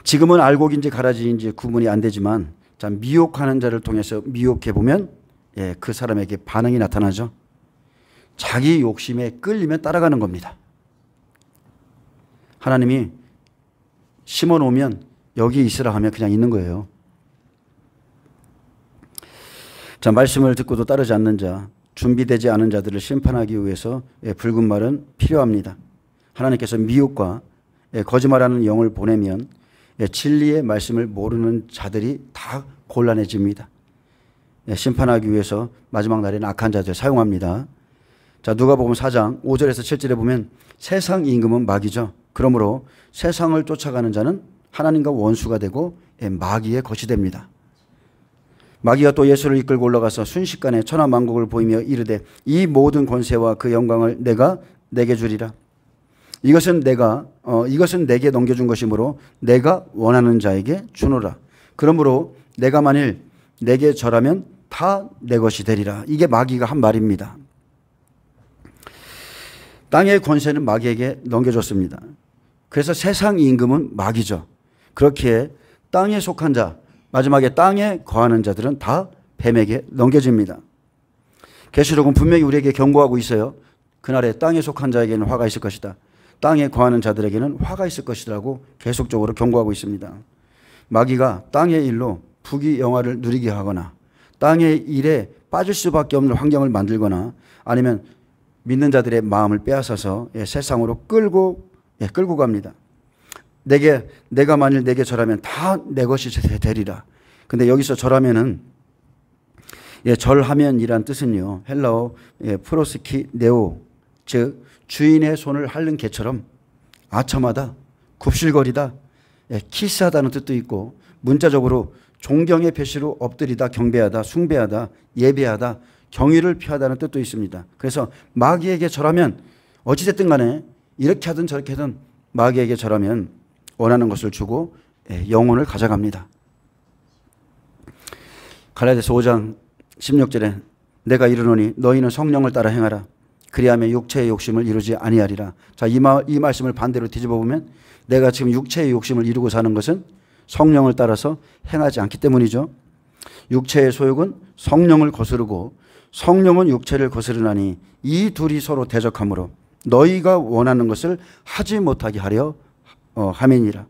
지금은 알곡인지 가라지인지 구분이 안 되지만 자, 미혹하는 자를 통해서 미혹해 보면 그 사람에게 반응이 나타나죠. 자기 욕심에 끌리면 따라가는 겁니다. 하나님이 심어 놓으면 여기 있으라 하면 그냥 있는 거예요. 자, 말씀을 듣고도 따르지 않는 자, 준비되지 않은 자들을 심판하기 위해서 붉은 말은 필요합니다. 하나님께서 미혹과 거짓말하는 영을 보내면 진리의 말씀을 모르는 자들이 다 곤란해집니다. 심판하기 위해서 마지막 날에는 악한 자들 사용합니다. 자, 누가복음 4장 5절에서 7절에 보면 세상 임금은 마귀죠. 그러므로 세상을 쫓아가는 자는 하나님과 원수가 되고 마귀의 것이 됩니다. 마귀가 또 예수를 이끌고 올라가서 순식간에 천하만국을 보이며 이르되 이 모든 권세와 그 영광을 내가 내게 주리라. 이것은 내게 넘겨준 것이므로 내가 원하는 자에게 주노라. 그러므로 내가 만일 내게 절하면 다 내 것이 되리라. 이게 마귀가 한 말입니다. 땅의 권세는 마귀에게 넘겨줬습니다. 그래서 세상 임금은 마귀죠. 그렇기에 땅에 속한 자, 마지막에 땅에 거하는 자들은 다 뱀에게 넘겨집니다. 계시록은 분명히 우리에게 경고하고 있어요. 그날에 땅에 속한 자에게는 화가 있을 것이다. 땅에 거하는 자들에게는 화가 있을 것이라고 계속적으로 경고하고 있습니다. 마귀가 땅의 일로 부귀영화를 누리게 하거나 땅의 일에 빠질 수밖에 없는 환경을 만들거나 아니면 믿는 자들의 마음을 빼앗아서 세상으로 끌고 갑니다. 내가 만일 내게 절하면 다 내 것이 되리라. 근데 여기서 절하면은 절하면이란 뜻은요, 헬라어 프로스키네오, 즉 주인의 손을 핥는 개처럼 아첨하다, 굽실거리다, 키스하다는 뜻도 있고 문자적으로 존경의 표시로 엎드리다, 경배하다, 숭배하다, 예배하다, 경의를 표하다는 뜻도 있습니다. 그래서 마귀에게 절하면 어찌됐든 간에 이렇게 하든 저렇게 하든 마귀에게 절하면 원하는 것을 주고 영혼을 가져갑니다. 갈라디아서 5장 16절에 내가 이르노니 너희는 성령을 따라 행하라. 그리하면 육체의 욕심을 이루지 아니하리라. 자, 이 말씀을 반대로 뒤집어 보면 내가 지금 육체의 욕심을 이루고 사는 것은 성령을 따라서 행하지 않기 때문이죠. 육체의 소욕은 성령을 거스르고 성령은 육체를 거스르나니 이 둘이 서로 대적하므로 너희가 원하는 것을 하지 못하게 하려 함이니라.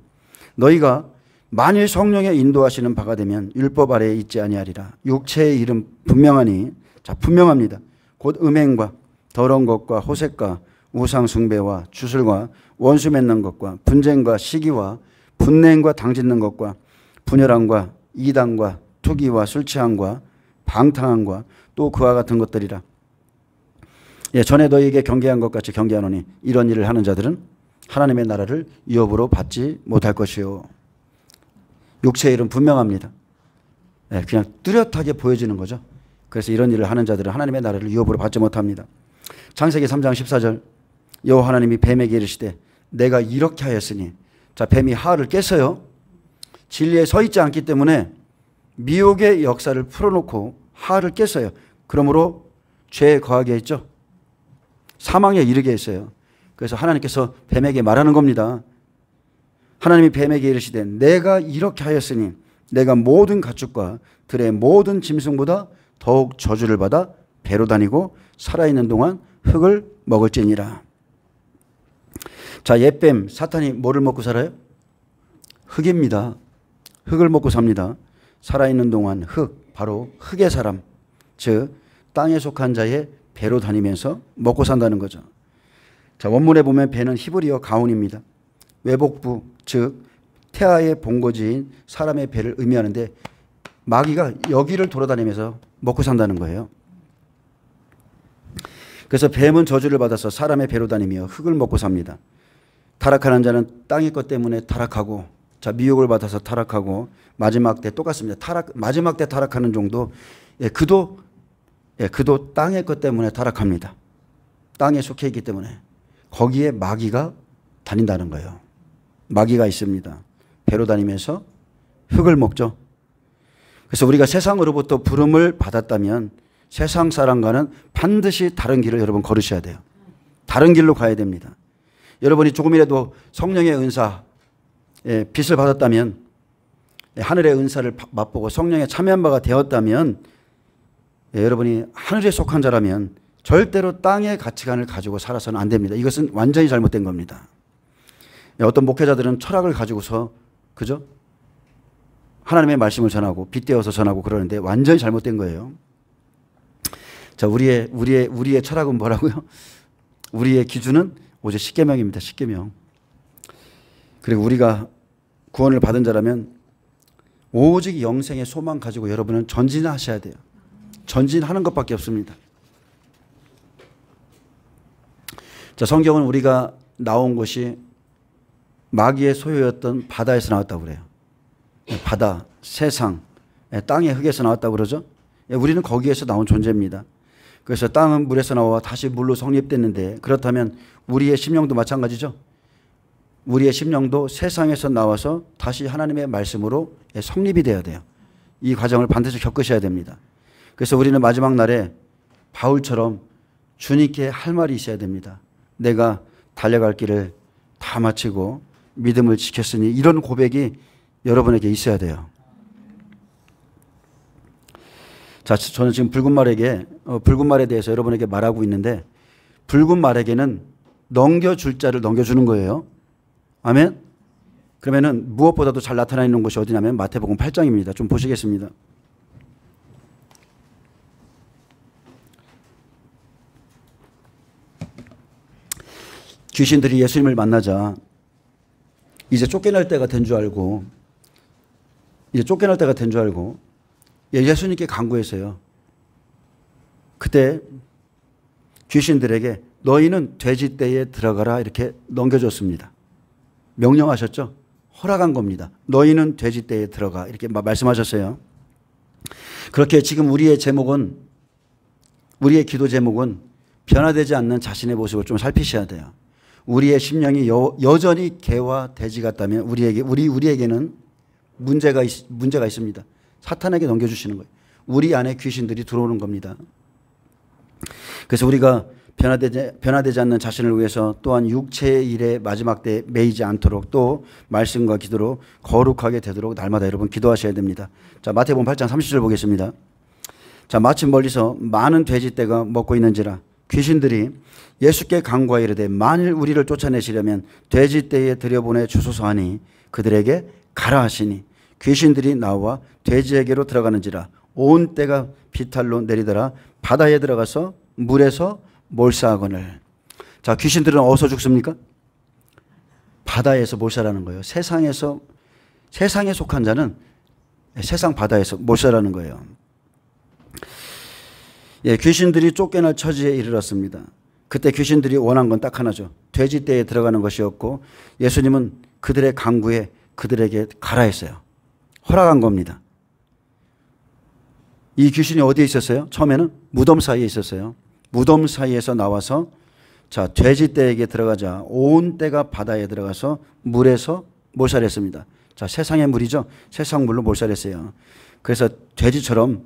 너희가 만일 성령의 인도하시는 바가 되면 율법 아래에 있지 아니하리라. 육체의 일은 분명하니, 자, 분명합니다. 곧 음행과 더러운 것과 호색과 우상 숭배와 주술과 원수 맺는 것과 분쟁과 시기와 분냉과 당짓는 것과 분열함과 이단과 투기와 술 취함과 방탕함과 또 그와 같은 것들이라. 전에 너희에게 경계한 것 같이 경계하노니 이런 일을 하는 자들은 하나님의 나라를 유업으로 받지 못할 것이요. 육체의 일은 분명합니다. 그냥 뚜렷하게 보여지는 거죠. 그래서 이런 일을 하는 자들은 하나님의 나라를 유업으로 받지 못합니다. 창세기 3장 14절 여호와 하나님이 뱀에게 이르시되 내가 이렇게 하였으니, 자, 뱀이 하를 깼어요. 진리에 서 있지 않기 때문에 미혹의 역사를 풀어놓고 하를 깼어요. 그러므로 죄에 거하게 했죠. 사망에 이르게 했어요. 그래서 하나님께서 뱀에게 말하는 겁니다. 하나님이 뱀에게 이르시되 내가 이렇게 하였으니 내가 모든 가축과 들의 모든 짐승보다 더욱 저주를 받아 배로 다니고 살아있는 동안 흙을 먹을지니라. 자, 옛뱀 사탄이 뭐를 먹고 살아요? 흙입니다. 흙을 먹고 삽니다. 살아있는 동안 흙, 바로 흙의 사람, 즉 땅에 속한 자의 배로 다니면서 먹고 산다는 거죠. 자, 원문에 보면 배는 히브리어 가운입니다. 외복부, 즉 태아의 본거지인 사람의 배를 의미하는데 마귀가 여기를 돌아다니면서 먹고 산다는 거예요. 그래서 뱀은 저주를 받아서 사람의 배로 다니며 흙을 먹고 삽니다. 타락하는 자는 땅의 것 때문에 타락하고, 자, 미혹을 받아서 타락하고, 마지막 때 똑같습니다. 마지막 때 타락하는 정도, 그도 땅의 것 때문에 타락합니다. 땅에 속해 있기 때문에 거기에 마귀가 다닌다는 거예요. 마귀가 있습니다. 배로 다니면서 흙을 먹죠. 그래서 우리가 세상으로부터 부름을 받았다면 세상 사람과는 반드시 다른 길을 여러분 걸으셔야 돼요. 다른 길로 가야 됩니다. 여러분이 조금이라도 성령의 은사, 빛을 받았다면, 하늘의 은사를 맛보고 성령에 참여한 바가 되었다면, 여러분이 하늘에 속한 자라면 절대로 땅의 가치관을 가지고 살아서는 안 됩니다. 이것은 완전히 잘못된 겁니다. 어떤 목회자들은 철학을 가지고서, 그죠? 하나님의 말씀을 전하고 빗대어서 전하고 그러는데 완전히 잘못된 거예요. 자, 우리의 철학은 뭐라고요? 우리의 기준은 오직 십계명입니다. 십계명. 그리고 우리가 구원을 받은 자라면 오직 영생의 소망 가지고 여러분은 전진하셔야 돼요. 전진하는 것밖에 없습니다. 자, 성경은 우리가 나온 곳이 마귀의 소유였던 바다에서 나왔다고 그래요. 바다, 세상, 땅의 흙에서 나왔다고 그러죠. 우리는 거기에서 나온 존재입니다. 그래서 땅은 물에서 나와 다시 물로 성립됐는데, 그렇다면 우리의 심령도 마찬가지죠. 우리의 심령도 세상에서 나와서 다시 하나님의 말씀으로 성립이 돼야 돼요. 이 과정을 반드시 겪으셔야 됩니다. 그래서 우리는 마지막 날에 바울처럼 주님께 할 말이 있어야 됩니다. 내가 달려갈 길을 다 마치고 믿음을 지켰으니, 이런 고백이 여러분에게 있어야 돼요. 자, 저는 지금 붉은 말에 대해서 여러분에게 말하고 있는데, 붉은 말에게는 넘겨줄 자를 넘겨주는 거예요. 아멘? 그러면은 무엇보다도 잘 나타나 있는 곳이 어디냐면 마태복음 8장입니다. 좀 보시겠습니다. 귀신들이 예수님을 만나자 이제 쫓겨날 때가 된 줄 알고 예수님께 간구했어요. 그때 귀신들에게 너희는 돼지떼에 들어가라 이렇게 넘겨줬습니다. 명령하셨죠? 허락한 겁니다. 너희는 돼지떼에 들어가 이렇게 말씀하셨어요. 그렇게 지금 우리의 기도 제목은 변화되지 않는 자신의 모습을 좀 살피셔야 돼요. 우리의 심령이 여전히 개와 돼지 같다면 우리에게는 문제가 있습니다. 사탄에게 넘겨주시는 거예요. 우리 안에 귀신들이 들어오는 겁니다. 그래서 우리가 변화되지 않는 자신을 위해서 또한 육체의 일에 마지막 때에 매이지 않도록, 또 말씀과 기도로 거룩하게 되도록 날마다 여러분 기도하셔야 됩니다. 자, 마태복음 8장 30절 보겠습니다. 자, 마침 멀리서 많은 돼지떼가 먹고 있는지라 귀신들이 예수께 간구하여 이르되 만일 우리를 쫓아내시려면 돼지떼에 들여보내 주소서 하니 그들에게 가라 하시니 귀신들이 나와 돼지에게로 들어가는지라 온 떼가 비탈로 내리더라 바다에 들어가서 물에서 몰사하거늘. 자, 귀신들은 어디서 죽습니까? 바다에서 몰사라는 거예요. 세상에 속한 자는 세상 바다에서 몰사라는 거예요. 예, 귀신들이 쫓겨날 처지에 이르렀습니다. 그때 귀신들이 원한 건 딱 하나죠. 돼지떼에 들어가는 것이었고, 예수님은 그들의 간구에 그들에게 가라 했어요. 허락한 겁니다. 이 귀신이 어디에 있었어요? 처음에는 무덤 사이에 있었어요. 무덤 사이에서 나와서 자, 돼지떼에게 들어가자 온 떼가 바다에 들어가서 물에서 몰살했습니다. 자, 세상의 물이죠. 세상 물로 몰살했어요. 그래서 돼지처럼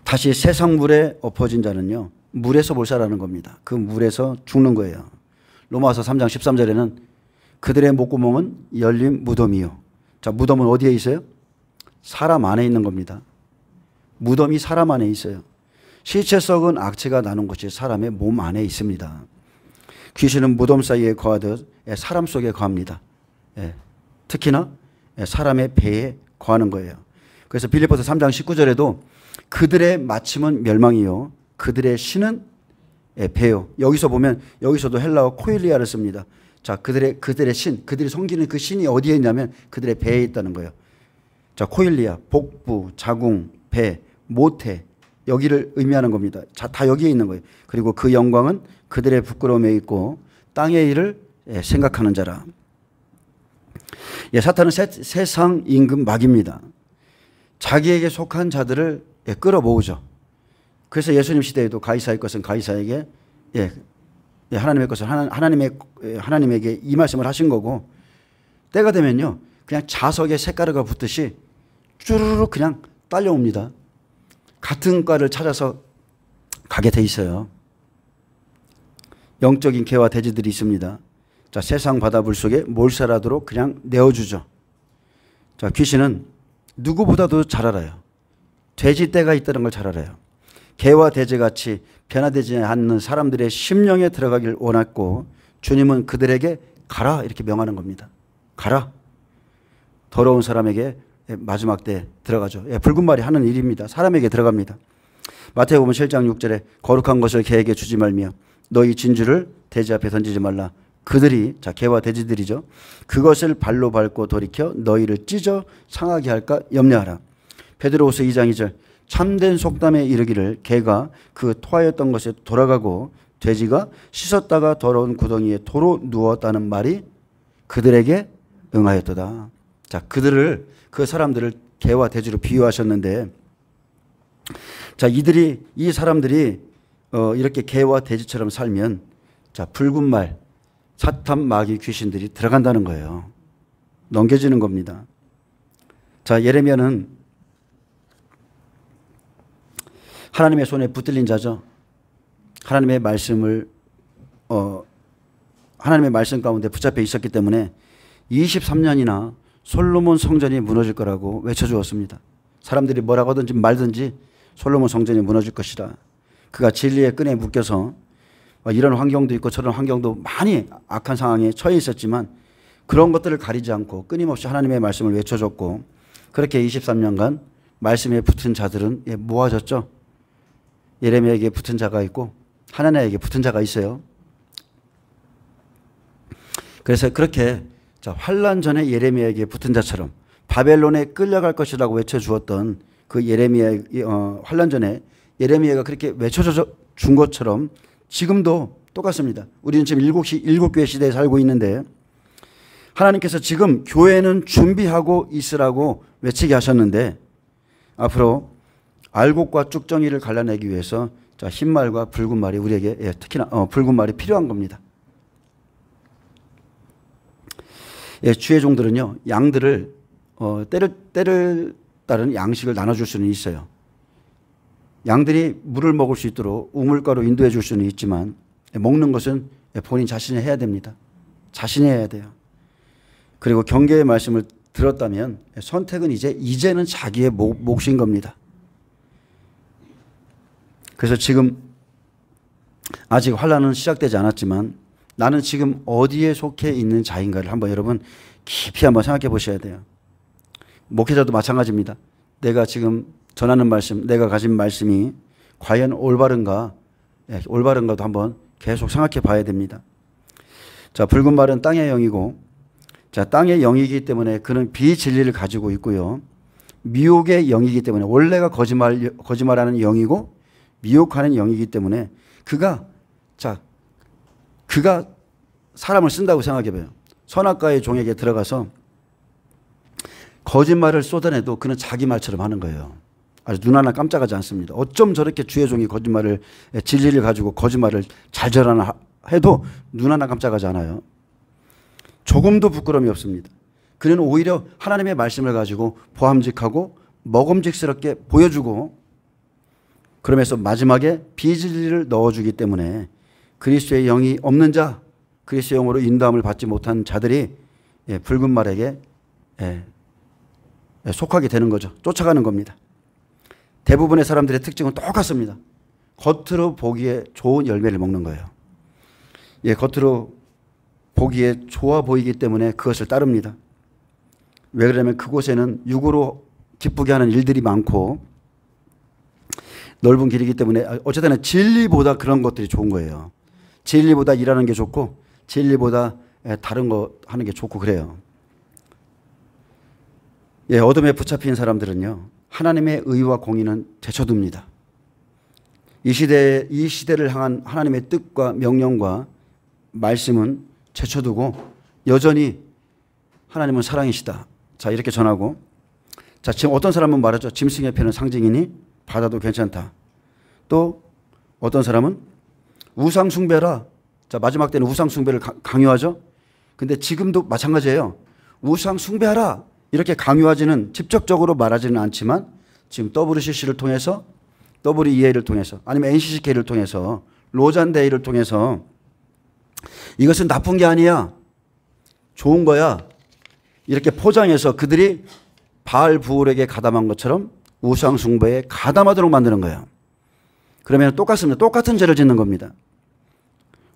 다시 세상 물에 엎어진 자는요, 물에서 몰살하는 겁니다. 그 물에서 죽는 거예요. 로마서 3장 13절에는 그들의 목구멍은 열린 무덤이요. 자, 무덤은 어디에 있어요? 사람 안에 있는 겁니다. 무덤이 사람 안에 있어요. 시체 썩은 악취가 나는 것이 사람의 몸 안에 있습니다. 귀신은 무덤 사이에 거하듯 사람 속에 거합니다. 특히나 사람의 배에 거하는 거예요. 그래서 빌립보서 3장 19절에도 그들의 마침은 멸망이요 그들의 신은 배요. 여기서 보면 여기서도 헬라어 코일리아를 씁니다. 자, 그들의 신, 그들이 섬기는 그 신이 어디에 있냐면 그들의 배에 있다는 거예요. 자, 코일리아, 복부, 자궁, 배, 모태, 여기를 의미하는 겁니다. 자, 다 여기에 있는 거예요. 그리고 그 영광은 그들의 부끄러움에 있고 땅의 일을 생각하는 자라. 사탄은 세상 임금 마귀입니다. 자기에게 속한 자들을 끌어모으죠. 그래서 예수님 시대에도 가이사의 것은 가이사에게, 하나님의 것은 하나님에게 이 말씀을 하신 거고, 때가 되면요 그냥 자석에 색가루가 붙듯이 쭈르르 그냥 딸려옵니다. 같은 과를 찾아서 가게 돼 있어요. 영적인 개와 돼지들이 있습니다. 자, 세상 바다불 속에 몰살하도록 그냥 내어주죠. 자, 귀신은 누구보다도 잘 알아요. 돼지떼가 있다는 걸 잘 알아요. 개와 돼지같이 변화되지 않는 사람들의 심령에 들어가길 원했고 주님은 그들에게 가라 이렇게 명하는 겁니다. 가라. 더러운 사람에게 마지막 때 들어가죠. 붉은 말이 하는 일입니다. 사람에게 들어갑니다. 마태복음 7장 6절에 거룩한 것을 개에게 주지 말며 너희 진주를 돼지 앞에 던지지 말라. 그들이, 자, 개와 돼지들이죠. 그것을 발로 밟고 돌이켜 너희를 찢어 상하게 할까 염려하라. 베드로후서 2장 2절 참된 속담에 이르기를 개가 그 토하였던 것에 돌아가고 돼지가 씻었다가 더러운 구덩이에 도로 누웠다는 말이 그들에게 응하였도다. 자, 그 사람들을 개와 돼지로 비유하셨는데, 자, 이 사람들이 이렇게 개와 돼지처럼 살면, 자, 붉은 말, 사탄, 마귀, 귀신들이 들어간다는 거예요. 넘겨지는 겁니다. 자, 예레미야는 하나님의 손에 붙들린 자죠. 하나님의 말씀 가운데 붙잡혀 있었기 때문에 23년이나 솔로몬 성전이 무너질 거라고 외쳐주었습니다. 사람들이 뭐라고 하든지 말든지 솔로몬 성전이 무너질 것이다. 그가 진리의 끈에 묶여서 이런 환경도 있고 저런 환경도 많이 악한 상황에 처해 있었지만 그런 것들을 가리지 않고 끊임없이 하나님의 말씀을 외쳐줬고 그렇게 23년간 말씀에 붙은 자들은 모아졌죠. 예레미야에게 붙은 자가 있고 하나냐에게 붙은 자가 있어요. 그래서 그렇게 환란 전에 예레미야에게 붙은 자처럼 바벨론에 끌려갈 것이라고 외쳐주었던 그 예레미야 환란 전에 예레미야가 그렇게 외쳐준 것처럼 지금도 똑같습니다. 우리는 지금 일곱 교회 시대에 살고 있는데 하나님께서 지금 교회는 준비하고 있으라고 외치게 하셨는데 앞으로 알곡과 쭉정이를 갈라내기 위해서 흰 말과 붉은 말이 우리에게 특히나 붉은 말이 필요한 겁니다. 주의 종들은요, 양들을 때를 따른 양식을 나눠줄 수는 있어요. 양들이 물을 먹을 수 있도록 우물가로 인도해 줄 수는 있지만 먹는 것은 본인 자신이 해야 됩니다. 자신이 해야 돼요. 그리고 경계의 말씀을 들었다면 선택은 이제는 자기의 몫인 겁니다. 그래서 지금 아직 환란은 시작되지 않았지만 나는 지금 어디에 속해 있는 자인가를 한번 여러분 깊이 한번 생각해 보셔야 돼요. 목회자도 마찬가지입니다. 내가 지금 전하는 말씀, 내가 가진 말씀이 과연 올바른가, 올바른가도 한번 계속 생각해 봐야 됩니다. 자, 붉은 말은 땅의 영이고, 자, 땅의 영이기 때문에 그는 비진리를 가지고 있고요. 미혹의 영이기 때문에 원래가 거짓말하는 영이고 미혹하는 영이기 때문에 그가 사람을 쓴다고 생각해 봐요. 선악과의 종에게 들어가서 거짓말을 쏟아내도 그는 자기 말처럼 하는 거예요. 아주 눈 하나 깜짝하지 않습니다. 어쩜 저렇게 주의 종이 거짓말을 진리를 가지고 거짓말을 잘 전하나 해도 눈 하나 깜짝하지 않아요. 조금도 부끄러움이 없습니다. 그는 오히려 하나님의 말씀을 가지고 보함직하고 먹음직스럽게 보여주고 그러면서 마지막에 비진리를 넣어주기 때문에 그리스도의 영이 없는 자, 그리스도의 영으로 인도함을 받지 못한 자들이 붉은 말에게 속하게 되는 거죠. 쫓아가는 겁니다. 대부분의 사람들의 특징은 똑같습니다. 겉으로 보기에 좋은 열매를 먹는 거예요. 겉으로 보기에 좋아 보이기 때문에 그것을 따릅니다. 왜 그러냐면 그곳에는 육으로 기쁘게 하는 일들이 많고 넓은 길이기 때문에 어쨌든 진리보다 그런 것들이 좋은 거예요. 진리보다 일하는 게 좋고 진리보다 다른 거 하는 게 좋고 그래요. 어둠에 붙잡힌 사람들은요, 하나님의 의와 공의는 제쳐둡니다. 이 시대를 향한 하나님의 뜻과 명령과 말씀은 제쳐두고 여전히 하나님은 사랑이시다. 자, 이렇게 전하고, 자, 지금 어떤 사람은 말하죠. 짐승의 패는 상징이니 받아도 괜찮다. 또 어떤 사람은 우상 숭배라. 자, 마지막 때는 우상 숭배를 강요하죠. 근데 지금도 마찬가지예요. 우상 숭배하라. 이렇게 강요하지는 직접적으로 말하지는 않지만 지금 WCC를 통해서 WEA를 통해서 아니면 NCCK를 통해서 로잔데이를 통해서 이것은 나쁜 게 아니야. 좋은 거야. 이렇게 포장해서 그들이 바알부울에게 가담한 것처럼 우상 숭배에 가담하도록 만드는 거예요. 그러면 똑같습니다. 똑같은 죄를 짓는 겁니다.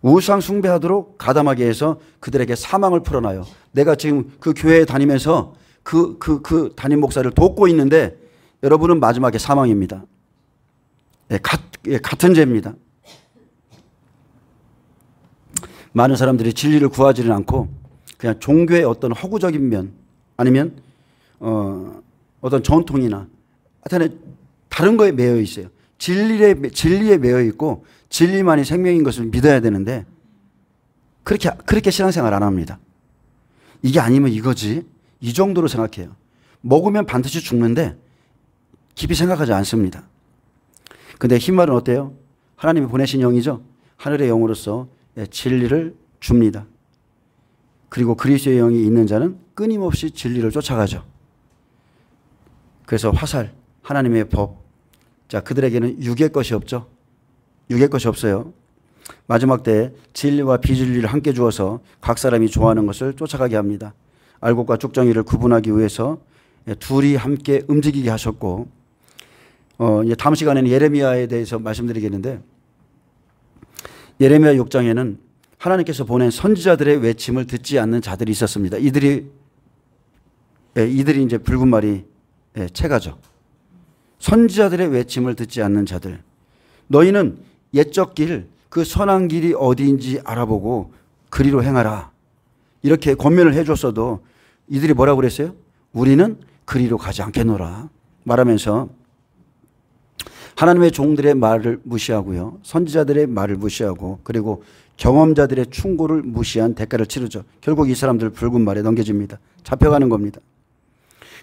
우상 숭배하도록 가담하게 해서 그들에게 사망을 풀어놔요. 내가 지금 그 교회에 다니면서 그 담임 목사를 돕고 있는데 여러분은 마지막에 사망입니다. 같은 죄입니다. 많은 사람들이 진리를 구하지는 않고 그냥 종교의 어떤 허구적인 면 아니면 어떤 전통이나 하여튼 다른 거에 매여 있어요. 진리에 매여 있고 진리만이 생명인 것을 믿어야 되는데 그렇게 신앙생활 안 합니다. 이게 아니면 이거지. 이 정도로 생각해요. 먹으면 반드시 죽는데 깊이 생각하지 않습니다. 근데 흰말은 어때요? 하나님이 보내신 영이죠. 하늘의 영으로서 진리를 줍니다. 그리고 그리스도의 영이 있는 자는 끊임없이 진리를 쫓아가죠. 그래서 화살, 하나님의 법. 자, 그들에게는 육의 것이 없죠. 육의 것이 없어요. 마지막 때에 진리와 비진리를 함께 주어서 각 사람이 좋아하는 것을 쫓아가게 합니다. 알곡과 쭉정이를 구분하기 위해서 둘이 함께 움직이게 하셨고, 다음 시간에는 예레미야에 대해서 말씀드리겠는데, 예레미야 6장에는 하나님께서 보낸 선지자들의 외침을 듣지 않는 자들이 있었습니다. 이들이 이제 붉은 말이 채가죠. 선지자들의 외침을 듣지 않는 자들. 너희는 옛적 길, 그 선한 길이 어디인지 알아보고 그리로 행하라. 이렇게 권면을 해줬어도 이들이 뭐라고 그랬어요? 우리는 그리로 가지 않겠노라 말하면서 하나님의 종들의 말을 무시하고요. 선지자들의 말을 무시하고 그리고 경험자들의 충고를 무시한 대가를 치르죠. 결국 이 사람들 붉은 말에 넘겨집니다. 잡혀가는 겁니다.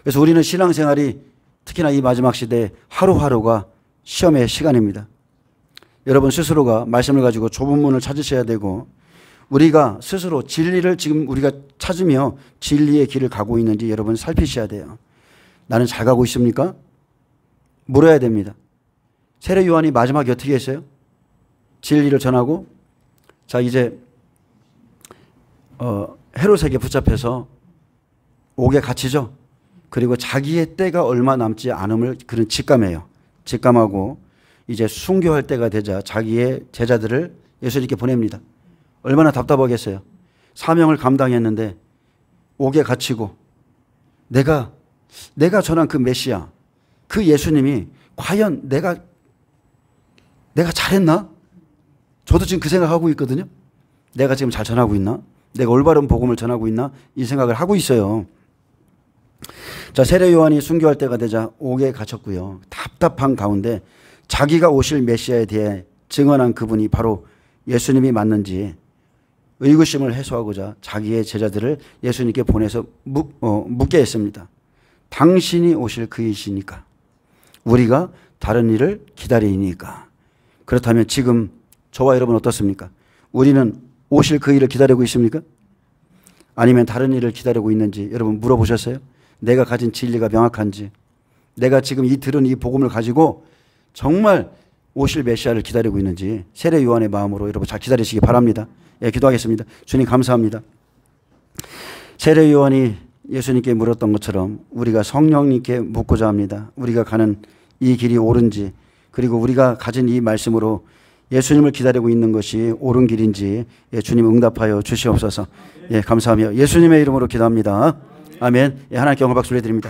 그래서 우리는 신앙생활이 특히나 이 마지막 시대에 하루하루가 시험의 시간입니다. 여러분 스스로가 말씀을 가지고 좁은 문을 찾으셔야 되고 우리가 스스로 진리를 지금 우리가 찾으며 진리의 길을 가고 있는지 여러분 살피셔야 돼요. 나는 잘 가고 있습니까? 물어야 됩니다. 세례 요한이 마지막에 어떻게 했어요? 진리를 전하고 자 이제 헤롯에게 붙잡혀서 옥에 갇히죠. 그리고 자기의 때가 얼마 남지 않음을 그는 직감해요. 직감하고 이제 순교할 때가 되자 자기의 제자들을 예수님께 보냅니다. 얼마나 답답하겠어요. 사명을 감당했는데 옥에 갇히고 내가 전한 그 메시아 그 예수님이 과연 내가 잘했나? 저도 지금 그 생각하고 있거든요. 내가 지금 잘 전하고 있나? 내가 올바른 복음을 전하고 있나? 이 생각을 하고 있어요. 자, 세례 요한이 순교할 때가 되자 옥에 갇혔고요. 답답한 가운데 자기가 오실 메시아에 대해 증언한 그분이 바로 예수님이 맞는지 의구심을 해소하고자 자기의 제자들을 예수님께 보내서 묻게 했습니다. 당신이 오실 그이시니까 우리가 다른 일을 기다리니까. 그렇다면 지금 저와 여러분 어떻습니까? 우리는 오실 그 일을 기다리고 있습니까? 아니면 다른 일을 기다리고 있는지 여러분 물어보셨어요? 내가 가진 진리가 명확한지 내가 지금 들은 이 복음을 가지고 정말 오실 메시아를 기다리고 있는지 세례 요한의 마음으로 여러분 잘 기다리시기 바랍니다. 예, 기도하겠습니다. 주님 감사합니다. 세례 요한이 예수님께 물었던 것처럼 우리가 성령님께 묻고자 합니다. 우리가 가는 이 길이 옳은지 그리고 우리가 가진 이 말씀으로 예수님을 기다리고 있는 것이 옳은 길인지 예, 주님 응답하여 주시옵소서. 예, 감사하며 예수님의 이름으로 기도합니다. 아멘. 예, 하나님께 영광 박수를 드립니다.